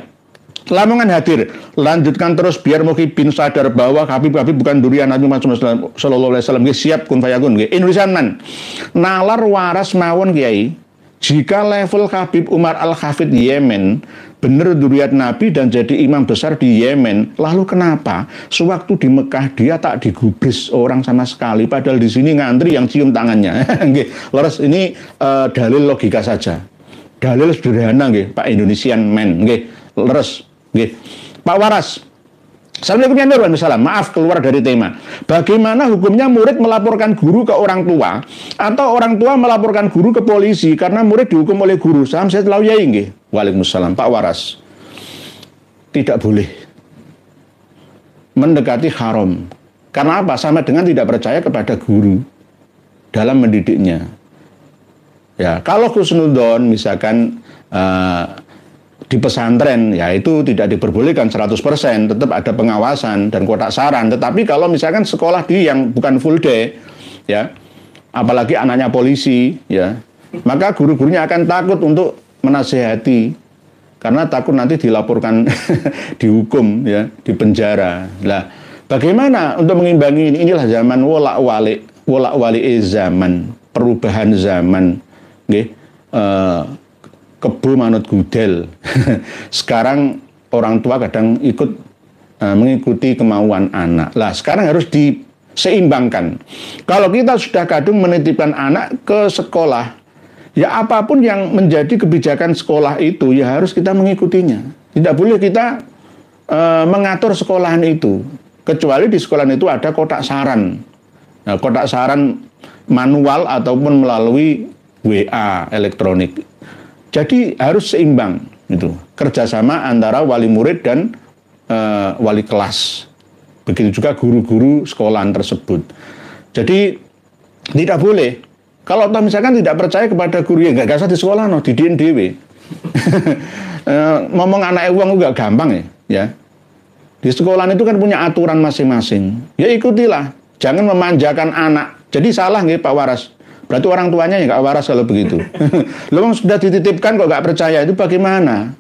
Lamongan hadir. Lanjutkan terus biar Muhibin sadar bahwa Habib bukan durian Nabi Muhammad sallallahu alaihi wasallam. Siap kun fayakun. Indonesia man. Nalar waras mawon Kiai. Jika level Habib Umar Al-Hafidh di Yemen benar zuriat Nabi dan jadi imam besar di Yemen, lalu kenapa sewaktu di Mekah dia tak digubris orang sama sekali, padahal di sini ngantri yang cium tangannya. Leres, ini dalil logika saja, dalil sederhana, Pak Indonesian man. Leres, Pak Waras. Assalamualaikum warahmatullahi wabarakatuh. Maaf keluar dari tema. Bagaimana hukumnya murid melaporkan guru ke orang tua atau orang tua melaporkan guru ke polisi karena murid dihukum oleh guru? Salam sehat selalu yai nggih. Waalaikumsalam. Pak Waras. Tidak boleh. Mendekati haram. Karena apa? Sama dengan tidak percaya kepada guru dalam mendidiknya. Ya, kalau husnudzon misalkan di pesantren, ya itu tidak diperbolehkan 100%, tetap ada pengawasan dan kotak saran. Tetapi kalau misalkan sekolah di yang bukan full day, ya, apalagi anaknya polisi, ya, maka guru-gurunya akan takut untuk menasehati, karena takut nanti dilaporkan dihukum, ya, di penjara. Nah, bagaimana untuk mengimbangi ini? Inilah zaman wolak-wali zaman, perubahan zaman, kebo manut gudel. Sekarang orang tua kadang ikut mengikuti kemauan anak. Lah sekarang harus diseimbangkan. Kalau kita sudah kadung menitipkan anak ke sekolah, ya apapun yang menjadi kebijakan sekolah itu ya harus kita mengikutinya. Tidak boleh kita mengatur sekolahan itu, kecuali di sekolahan itu ada kotak saran. Nah, kotak saran manual ataupun melalui WA elektronik. Jadi harus seimbang itu, kerjasama antara wali murid dan wali kelas. Begitu juga guru-guru sekolahan tersebut. Jadi tidak boleh. Kalau misalkan tidak percaya kepada guru, ya nggak usah di sekolah, di DNDW. Ngomong anak uang juga gampang ya. Di sekolahan itu kan punya aturan masing-masing. Ya ikutilah, jangan memanjakan anak. Jadi salah nggih Pak Waras. Berarti orang tuanya ya nggak waras kalau begitu. Lo sudah dititipkan kok nggak percaya, itu bagaimana?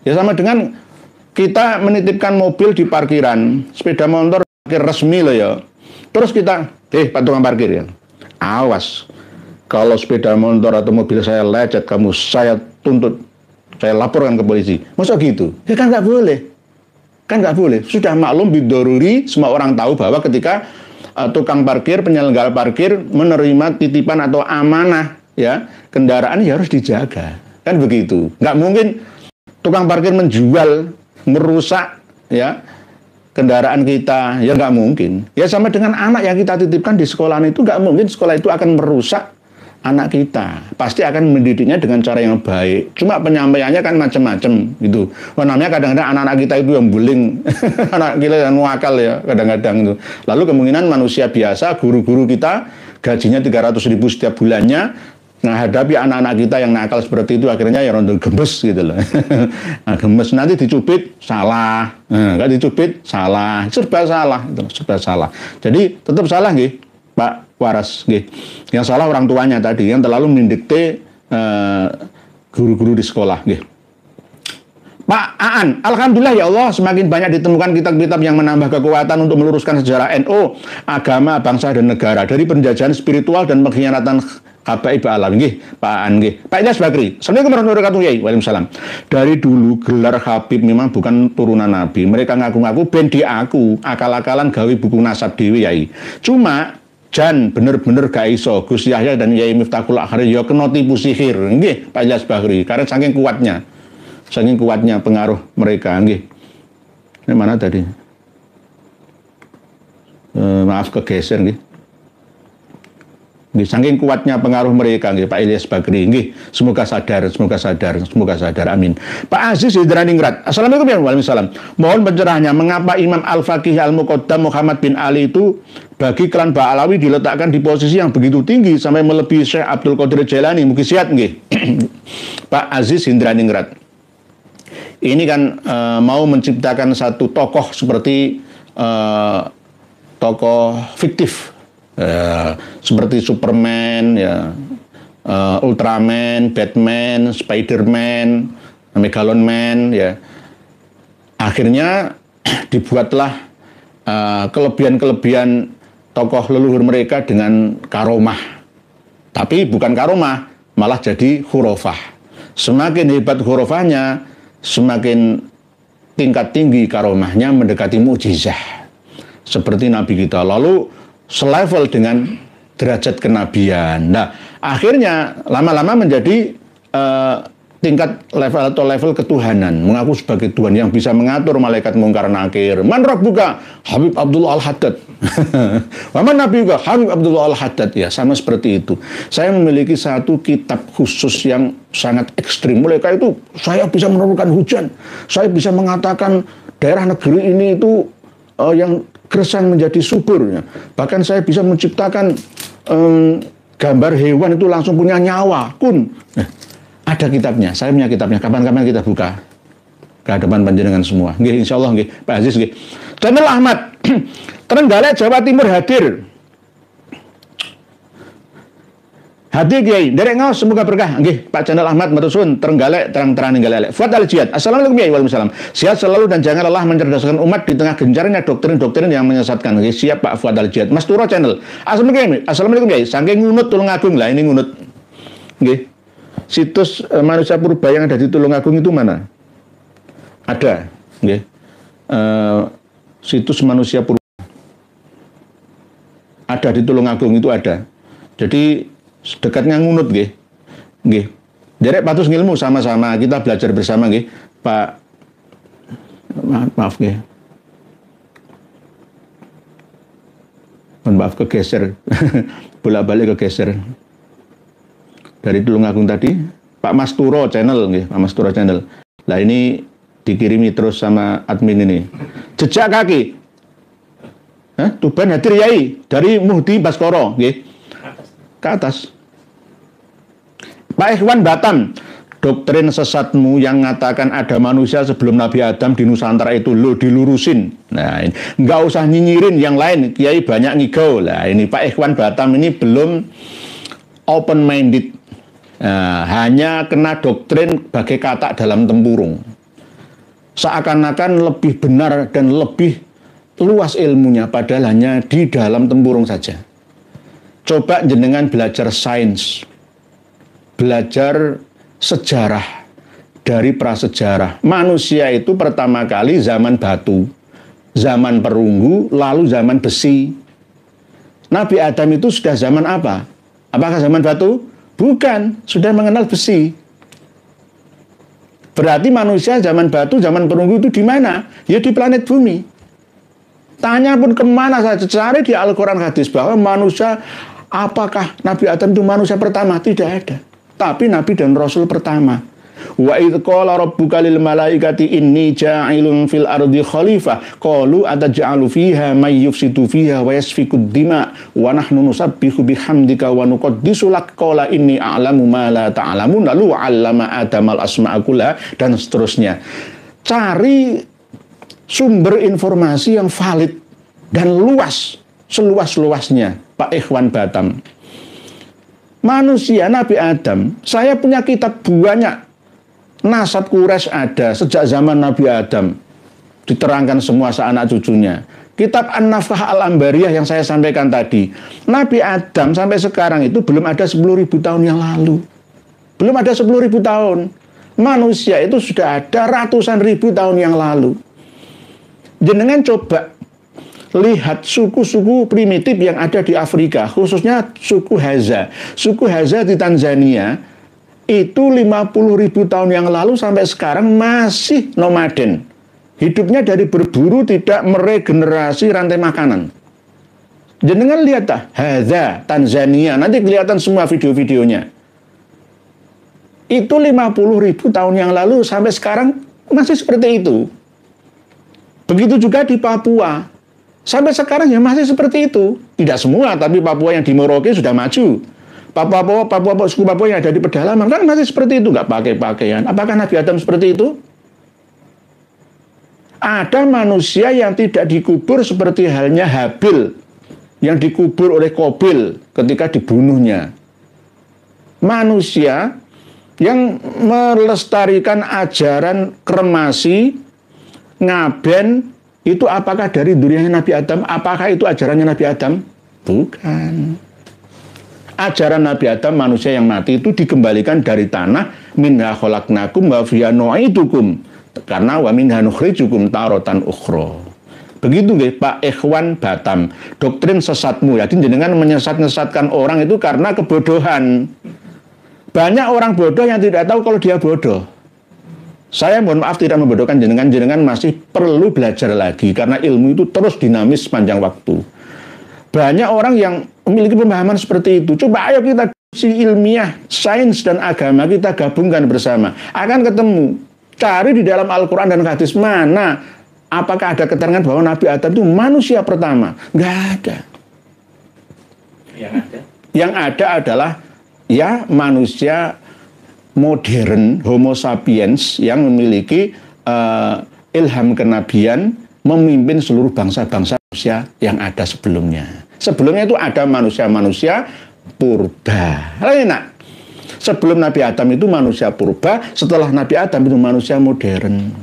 Ya sama dengan kita menitipkan mobil di parkiran, sepeda motor parkir resmi loh ya. Terus kita, Pak tukang parkir ya, awas. Kalau sepeda motor atau mobil saya lecet, saya tuntut, saya laporkan ke polisi. Masa gitu? Ya kan nggak boleh. Kan nggak boleh. Sudah maklum bidoruri, semua orang tahu bahwa ketika tukang parkir, penyelenggara parkir menerima titipan atau amanah ya kendaraan ya harus dijaga, kan begitu. Nggak mungkin tukang parkir menjual, merusak ya kendaraan kita, ya nggak mungkin. Ya sama dengan anak yang kita titipkan di sekolahan itu, nggak mungkin sekolah itu akan merusak anak kita. Pasti akan mendidiknya dengan cara yang baik. Cuma penyampaiannya kan macam-macam gitu. Namanya kadang-kadang anak-anak kita itu yang bullying, anak kita yang nuakal ya kadang-kadang itu. Lalu kemungkinan manusia biasa, guru-guru kita gajinya 300.000 setiap bulannya, menghadapi anak-anak kita yang nakal seperti itu, akhirnya ya rontok gemes gitu loh. Nah, gemes nanti dicubit salah, nggak dicubit salah, serba salah, gitu, serba salah. Jadi tetap salah nggih Pak Waras, nggih. Yang salah orang tuanya tadi yang terlalu mendikte guru-guru di sekolah, nggih. Pak Aan, alhamdulillah ya Allah, semakin banyak ditemukan kitab-kitab yang menambah kekuatan untuk meluruskan sejarah NU, agama, bangsa dan negara dari penjajahan spiritual dan pengkhianatan habaib alamin, nggih, Pak Aan, nggih. Pak Ilyas Bakri, Assalamualaikum warahmatullahi wabarakatuh. Waalaikumsalam. Dari dulu gelar Habib memang bukan turunan Nabi. Mereka ngaku-ngaku ben di aku, akal-akalan gawe buku nasab dewi yai. Cuma Jan bener-bener gak iso Gus Yahya dan Yai Miftahul Akhir ya kena tipu sihir, nggih Pak Ilyas Bakri, karena saking kuatnya pengaruh mereka, nggih. Ini mana tadi? Maaf kegeser, nggih. Saking kuatnya pengaruh mereka, nggih, Pak Ilyas Bakri, nggih. Semoga sadar, amin. Pak Aziz Hidraningrat, Assalamualaikum warahmatullahi wabarakatuh. Mohon pencerahannya, mengapa Imam Al-Faqih Al-Muqaddam Muhammad bin Ali itu bagi klan Ba'alawi diletakkan di posisi yang begitu tinggi sampai melebihi Syekh Abdul Qadir Jailani? Mungkin sihat, nggih. Pak Aziz Hidraningrat, ini kan mau menciptakan satu tokoh seperti tokoh fiktif. Seperti Superman, ya, Ultraman, Batman, Spiderman, Megalon Man, ya. Akhirnya dibuatlah kelebihan-kelebihan tokoh leluhur mereka dengan karomah. Tapi bukan karomah, malah jadi khurafah. Semakin hebat khurafahnya, semakin tingkat tinggi karomahnya mendekati mukjizah. Seperti Nabi kita. Lalu selevel dengan derajat kenabian. Nah, akhirnya lama-lama menjadi tingkat level atau level ketuhanan, mengaku sebagai Tuhan yang bisa mengatur malaikat mungkar nakir. Man rabbuka? Habib Abdullah Al-Haddad. Waman nabiyuka? Habib Abdullah Al-Haddad. Ya, sama seperti itu. Saya memiliki satu kitab khusus yang sangat ekstrim. Mereka itu, saya bisa menurunkan hujan. Saya bisa mengatakan daerah negeri ini itu yang gersang menjadi subur. Ya. Bahkan saya bisa menciptakan gambar hewan itu langsung punya nyawa. Ada kitabnya, saya punya kitabnya. Kapan-kapan kita buka ke hadapan panjenengan semua. Nggih, insyaallah nggih, Pak Aziz nggih. Channel Ahmad Trenggalek Jawa Timur hadir. Hadir Kiai, derek ngaos semoga berkah. Nggih, Pak Channel Ahmad Metusun Trenggalek terang-terang ninggalek. Fuad Al-Jihad. Assalamualaikum Kiai, waalaikumsalam. Sehat selalu dan jangan lelah mencerdaskan umat di tengah gencarnya doktrin-doktrin yang menyesatkan. Nggih, siap Pak Fuad Al-Jihad. Mas Turo Channel. Assalamualaikum Kiai. Saking ngunut Tulungagung lah, ini ngunut. Nggih. Situs manusia purba yang ada di Tulungagung itu mana? Ada, nggih. Situs manusia purba ada di Tulungagung itu ada. Jadi dekatnya ngunut, nggih. Nggih. Derek patus ngilmu sama-sama kita belajar bersama, nggih. Pak maaf nggih. Maaf kegeser. Bolak-balik kegeser. Dari Tulungagung tadi, Pak Mas Turo Channel, nggih, Pak Mas Turo Channel. Lah ini dikirimi terus sama admin ini. Jejak kaki. Tuban hadir Yai dari Muhdi Baskoro, nggih. Ke atas. Pak Ikhwan Batam, doktrin sesatmu yang mengatakan ada manusia sebelum Nabi Adam di Nusantara itu lo dilurusin. Nah, ini nggak usah nyinyirin yang lain, Kiai banyak ngigau. Lah ini Pak Ikhwan Batam ini belum open minded. Nah, hanya kena doktrin bagai katak dalam tempurung. Seakan-akan lebih benar dan lebih luas ilmunya, padahal hanya di dalam tempurung saja. Coba jenengan belajar sains, belajar sejarah dari prasejarah. Manusia itu pertama kali zaman batu, zaman perunggu, lalu zaman besi. Nabi Adam itu sudah zaman apa? Apakah zaman batu? Bukan, sudah mengenal besi. Berarti manusia zaman batu, zaman perunggu itu di mana? Ya di planet bumi. Tanya pun kemana saja, cari di Al-Quran hadis bahwa manusia, apakah Nabi Adam itu manusia pertama? Tidak ada. Tapi Nabi dan Rasul pertama. Wa idh qala rabbuka lil malaikati inni ja'ilun fil ardi khalifah qalu ataj'alu fiha may yufsidu fiha wa yasfikud dima wa nahnu nusabbihu bihamdika wa nuqaddisu lak qala inni a'lamu ma la ta'lamun lalu 'allama adamal asma'a kullaha dan seterusnya. Cari sumber informasi yang valid dan luas, seluas-luasnya, Pak Ikhwan Batam. Manusia Nabi Adam, saya punya kitab banyak. Nasab Quraisy ada sejak zaman Nabi Adam, diterangkan semua seanak cucunya. Kitab An-Nafkah Al-Ambariyah yang saya sampaikan tadi, Nabi Adam sampai sekarang itu belum ada 10.000 tahun yang lalu. Belum ada 10.000 tahun. Manusia itu sudah ada ratusan ribu tahun yang lalu. Jenengan coba lihat suku-suku primitif yang ada di Afrika, khususnya suku Hadza. Suku Hadza di Tanzania itu 50.000 tahun yang lalu sampai sekarang masih nomaden. Hidupnya dari berburu, tidak meregenerasi rantai makanan. Jenengan lihat dah, Hadza, Tanzania, nanti kelihatan semua video-videonya. Itu 50.000 tahun yang lalu sampai sekarang masih seperti itu. Begitu juga di Papua. Sampai sekarang ya masih seperti itu. Tidak semua, tapi Papua yang di Merauke sudah maju. Suku Papua yang ada di pedalaman kan masih seperti itu, nggak pakai pakaian. Apakah Nabi Adam seperti itu? Ada manusia yang tidak dikubur seperti halnya Habil yang dikubur oleh Qabil ketika dibunuhnya. Manusia yang melestarikan ajaran kremasi, ngaben, itu apakah dari duriannya Nabi Adam? Apakah itu ajarannya Nabi Adam? Bukan. Ajaran Nabi Adam, manusia yang mati itu dikembalikan dari tanah, minha khalaqnakum wa fiha nu'idukum, karena wa minha nukhrijukum taratan ukhra. Begitu nggih Pak Ikhwan Batam, doktrin sesatmu. Jadi jenengan menyesat-nyesatkan orang itu karena kebodohan. Banyak orang bodoh yang tidak tahu kalau dia bodoh. Saya mohon maaf tidak membodohkan jenengan, jenengan masih perlu belajar lagi karena ilmu itu terus dinamis sepanjang waktu. Banyak orang yang memiliki pemahaman seperti itu. Coba ayo kita si ilmiah, sains dan agama kita gabungkan bersama. Akan ketemu. Cari di dalam Al-Quran dan hadis mana. Apakah ada keterangan bahwa Nabi Adam itu manusia pertama? Nggak ada. Yang ada adalah ya manusia modern, Homo sapiens yang memiliki ilham kenabian memimpin seluruh bangsa-bangsa manusia yang ada sebelumnya. Sebelumnya itu ada manusia-manusia purba. Enak. Sebelum Nabi Adam itu manusia purba, setelah Nabi Adam itu manusia modern.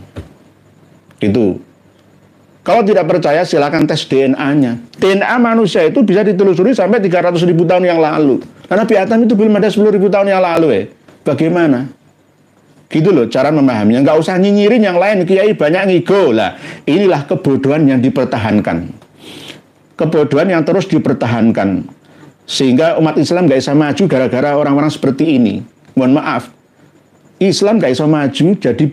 Itu. Kalau tidak percaya silakan tes DNA-nya. DNA manusia itu bisa ditelusuri sampai 300.000 tahun yang lalu. Karena Nabi Adam itu belum ada 10.000 tahun yang lalu. Bagaimana? Gitu loh cara memahaminya. Nggak usah nyinyirin yang lain. Kiai banyak ngigo lah. Inilah kebodohan yang dipertahankan. Kebodohan yang terus dipertahankan. Sehingga umat Islam nggak bisa maju gara-gara orang-orang seperti ini. Mohon maaf. Islam nggak bisa maju jadi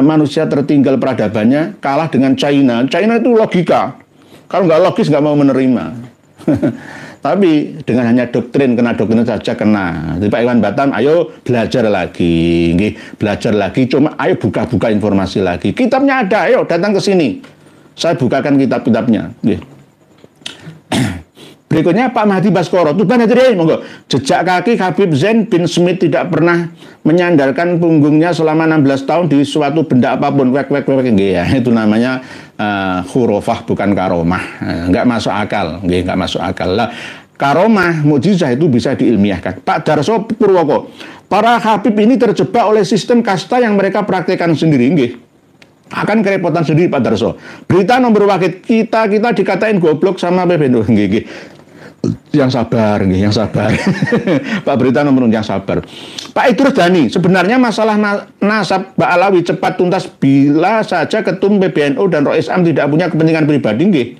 manusia tertinggal peradabannya kalah dengan China. China itu logika. Kalau nggak logis nggak mau menerima. Tapi dengan hanya doktrin, kena doktrin saja kena. Jadi Pak Iwan Batam, ayo belajar lagi. Belajar lagi, cuma ayo buka-buka informasi lagi. Kitabnya ada, ayo datang ke sini. Saya bukakan kitab-kitabnya. Berikutnya Pak Mahdi Baskoro. Tuban hadirin, monggo. Jejak kaki Habib Zain bin Smith tidak pernah menyandarkan punggungnya selama 16 tahun di suatu benda apapun. Ya, itu namanya khurafah bukan karomah. Nggak masuk akal. Nggak masuk akal lah. Karomah, mukjizah itu bisa diilmiahkan. Pak Darso Purwoko. Para Habib ini terjebak oleh sistem kasta yang mereka praktekkan sendiri. Akan kerepotan sendiri Pak Darso. Berita nomor wakit kita dikatain goblok sama PBNU. Yang sabar, yang sabar. Pak Berita nomor yang sabar. Pak Idrus Dani, sebenarnya masalah nasab Mbak Alawi cepat tuntas bila saja ketum PBNU dan Rois Am tidak punya kepentingan pribadi.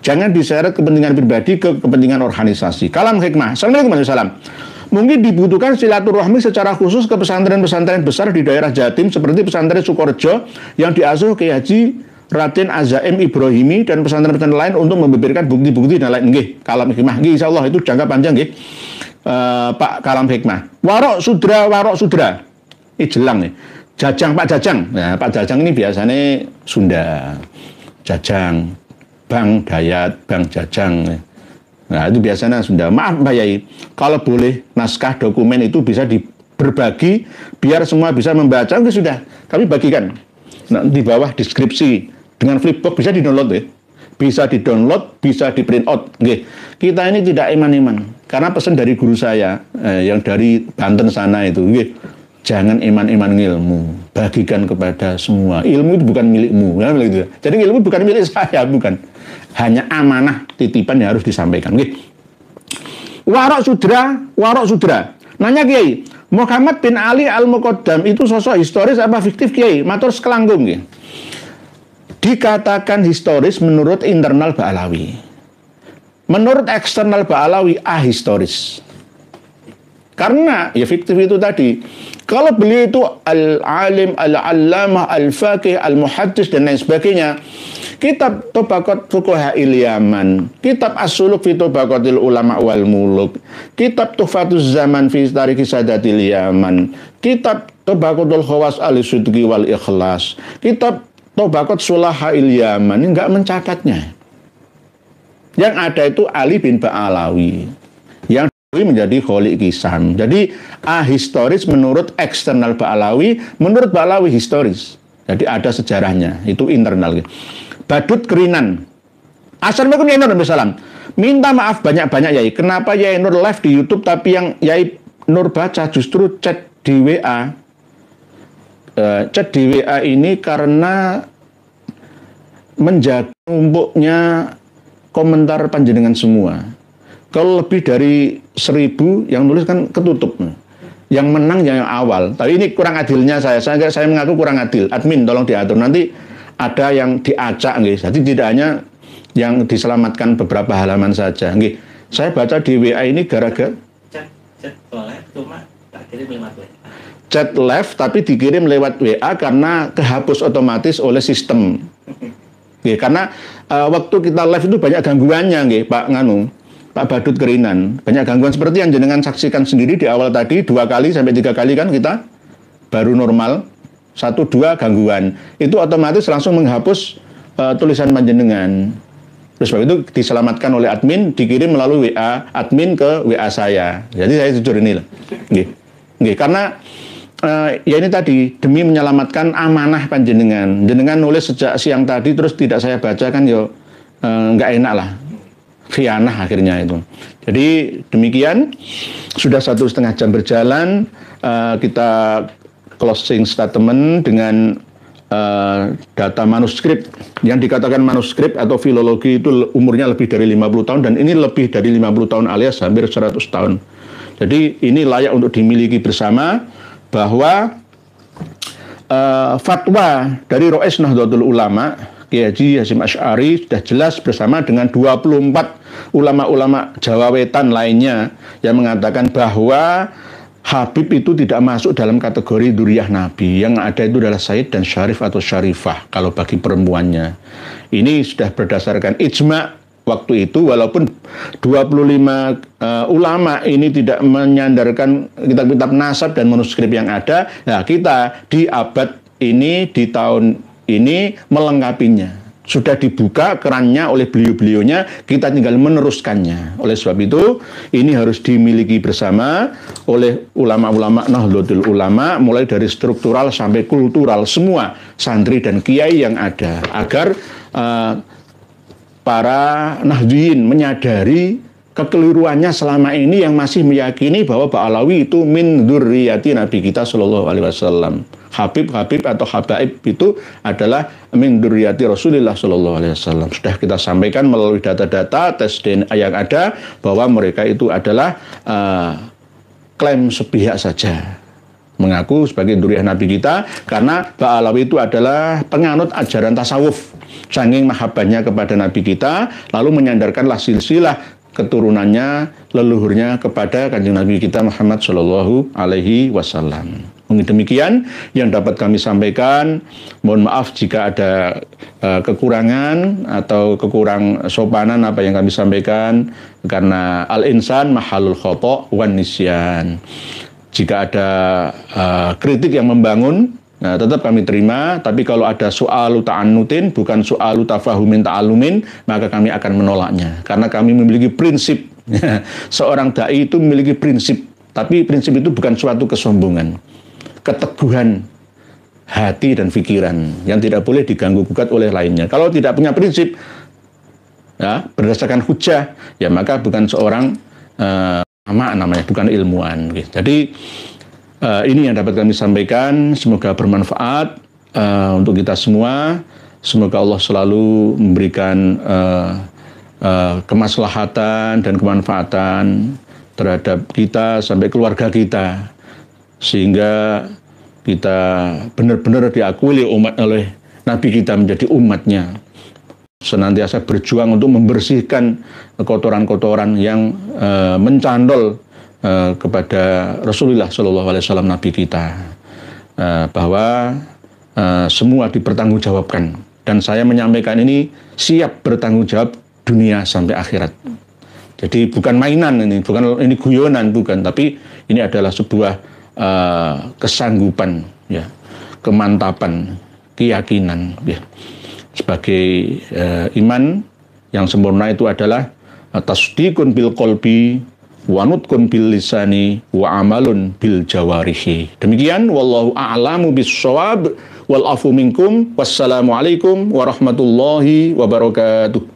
Jangan diseret kepentingan pribadi ke kepentingan organisasi. Kalam hikmah. Assalamualaikum warahmatullahi wabarakatuh. Mungkin dibutuhkan silaturahmi secara khusus ke pesantren-pesantren besar di daerah Jatim seperti pesantren Sukorejo yang diasuh Kiai Haji Raden Azaim Ibrahimi dan pesantren-pesantren lain untuk membeberkan bukti-bukti dan lain. Kalam hikmah. Insyaallah itu jangka panjang Pak Kalam hikmah. Warok Sudra. Ini jelang nih. Jajang Pak Jajang. Nah, Pak Jajang ini biasanya Sunda. Jajang, Bang Dayat, Bang Jajang. Nah, itu biasanya Sunda. Maaf Mbak Yai, kalau boleh naskah dokumen itu bisa berbagi biar semua bisa membaca. Enggak sudah, kami bagikan. Nah, di bawah deskripsi dengan flipbook bisa di-download ya. Bisa di-download, bisa di-print out. Kita ini tidak iman-iman. Karena pesan dari guru saya yang dari Banten sana itu, jangan iman-iman ilmu, bagikan kepada semua. Ilmu itu bukan milikmu. Jadi ilmu bukan milik saya, bukan. Hanya amanah titipan yang harus disampaikan. Warok Sudra. Nanya Kiai, Muhammad bin Ali Al-Muqaddam itu sosok historis apa fiktif Kiai? Matur sekelanggung. Dikatakan historis menurut internal Ba'alawi. Menurut eksternal Ba'alawi ahistoris. Karena ya fiktif itu tadi. Kalau beliau itu al-alim, al-allamah, al-faqih, al-muhaddis dan lain sebagainya. Kitab Tabaqat Fuqaha'il Yaman, kitab As-Suluk fi Tabaqatil Ulama wal Muluk, kitab Tuhfatuz Zaman fi Tarikh Sadatil Yaman, kitab Tabaqatul Khawas al-Sudqi wal Ikhlas, kitab Tabaqat Sulaha'il Yaman, ini enggak mencatatnya. Yang ada itu Ali bin Ba'alawi yang menjadi Kholi Kisam. Jadi ahistoris menurut eksternal Ba'alawi, menurut Ba'alawi historis. Jadi ada sejarahnya, itu internal. Badut Kerinan. Assalamualaikum Yai Nur salam. Minta maaf banyak-banyak Yai. Kenapa Yai Nur live di YouTube tapi yang Yai Nur baca justru chat di WA. Chat di WA ini karena menjaga numpuknya komentar panjenengan semua. Kalau lebih dari 1000 yang nulis kan ketutup. Yang menang yang awal. Tapi ini kurang adilnya saya mengaku kurang adil. Admin tolong diatur. Nanti ada yang diacak nggih. Jadi tidak hanya yang diselamatkan beberapa halaman saja nggih. Saya baca di WA ini gara-gara chat left cuma tak kirim lewat WA. Chat left tapi dikirim lewat WA karena kehapus otomatis oleh sistem. Nggih, karena waktu kita live itu banyak gangguannya nggih, Pak Badut Kerinan. Banyak gangguan seperti yang jenengan saksikan sendiri di awal tadi 2 kali sampai 3 kali kan kita baru normal. 1-2 gangguan. Itu otomatis langsung menghapus tulisan panjenengan. Terus sebab itu diselamatkan oleh admin, dikirim melalui WA admin ke WA saya. Jadi saya jujur ini lah. Nggih, karena ya ini tadi demi menyelamatkan amanah panjenengan. Jenengan nulis sejak siang tadi terus tidak saya baca kan yo nggak enak lah. Khianah akhirnya itu. Jadi demikian sudah 1,5 jam berjalan, kita closing statement dengan data manuskrip. Yang dikatakan manuskrip atau filologi itu umurnya lebih dari 50 tahun dan ini lebih dari 50 tahun alias hampir 100 tahun. Jadi ini layak untuk dimiliki bersama bahwa fatwa dari Rois Nahdlatul Ulama Kiai Haji Hasyim Asy'ari sudah jelas bersama dengan 24 ulama-ulama Jawa Wetan lainnya yang mengatakan bahwa Habib itu tidak masuk dalam kategori dzurriyyah Nabi. Yang ada itu adalah Sayyid dan Syarif atau Syarifah kalau bagi perempuannya. Ini sudah berdasarkan ijma' waktu itu, walaupun 25 ulama ini tidak menyandarkan kitab-kitab nasab dan manuskrip yang ada. Nah, kita di abad ini, di tahun ini melengkapinya. Sudah dibuka kerannya oleh beliau-beliaunya, kita tinggal meneruskannya. Oleh sebab itu, ini harus dimiliki bersama oleh ulama-ulama Nahdlatul Ulama, mulai dari struktural sampai kultural, semua santri dan kiai yang ada, agar para Nahdliyin menyadari kekeliruannya selama ini yang masih meyakini bahwa Pak Alawi itu min dzurriyyati Nabi kita Shallallahu Alaihi Wasallam. Habib atau habaib itu adalah min dzurriyyati Rasulullah Shallallahu Alaihi Wasallam. Sudah kita sampaikan melalui data-data tes DNA yang ada bahwa mereka itu adalah klaim sepihak saja, mengaku sebagai dzurriyyah Nabi kita karena Pak Alawi itu adalah penganut ajaran tasawuf, saking mahabbahnya kepada Nabi kita, lalu menyandarkanlah silsilah keturunannya, leluhurnya kepada Kanjeng Nabi kita Muhammad Shallallahu Alaihi Wasallam. Mungkin demikian yang dapat kami sampaikan. Mohon maaf jika ada kekurangan atau kekurang sopanan apa yang kami sampaikan, karena al-insan mahalul khata' wan nisyan. Jika ada kritik yang membangun, nah, tetap kami terima, tapi kalau ada soal ta'annutin, bukan soal tafahumin ta'alumin, maka kami akan menolaknya. Karena kami memiliki prinsip. Seorang da'i itu memiliki prinsip, tapi prinsip itu bukan suatu kesombongan. Keteguhan hati dan pikiran yang tidak boleh diganggu-gugat oleh lainnya. Kalau tidak punya prinsip, ya, berdasarkan hujah, ya maka bukan seorang namanya, bukan ilmuwan. Jadi, ini yang dapat kami sampaikan, semoga bermanfaat untuk kita semua. Semoga Allah selalu memberikan kemaslahatan dan kemanfaatan terhadap kita sampai keluarga kita, sehingga kita benar-benar diakui oleh Nabi kita menjadi umatnya, senantiasa berjuang untuk membersihkan kotoran-kotoran yang mencandol kepada Rasulullah Shallallahu Alaihi Wasallam Nabi kita, bahwa semua dipertanggungjawabkan, dan saya menyampaikan ini siap bertanggung jawab dunia sampai akhirat. Jadi bukan mainan ini, bukan ini guyonan, bukan, tapi ini adalah sebuah kesanggupan, ya, kemantapan, keyakinan, ya. Sebagai iman yang sempurna itu adalah tasdiqun bil qalbi wa nutqun bil lisani wa amalun bil jawarihi. Demikian, wallahu a'lamu bis-shawab, wal afu minkum, wassalamu alaikum warahmatullahi wabarakatuh.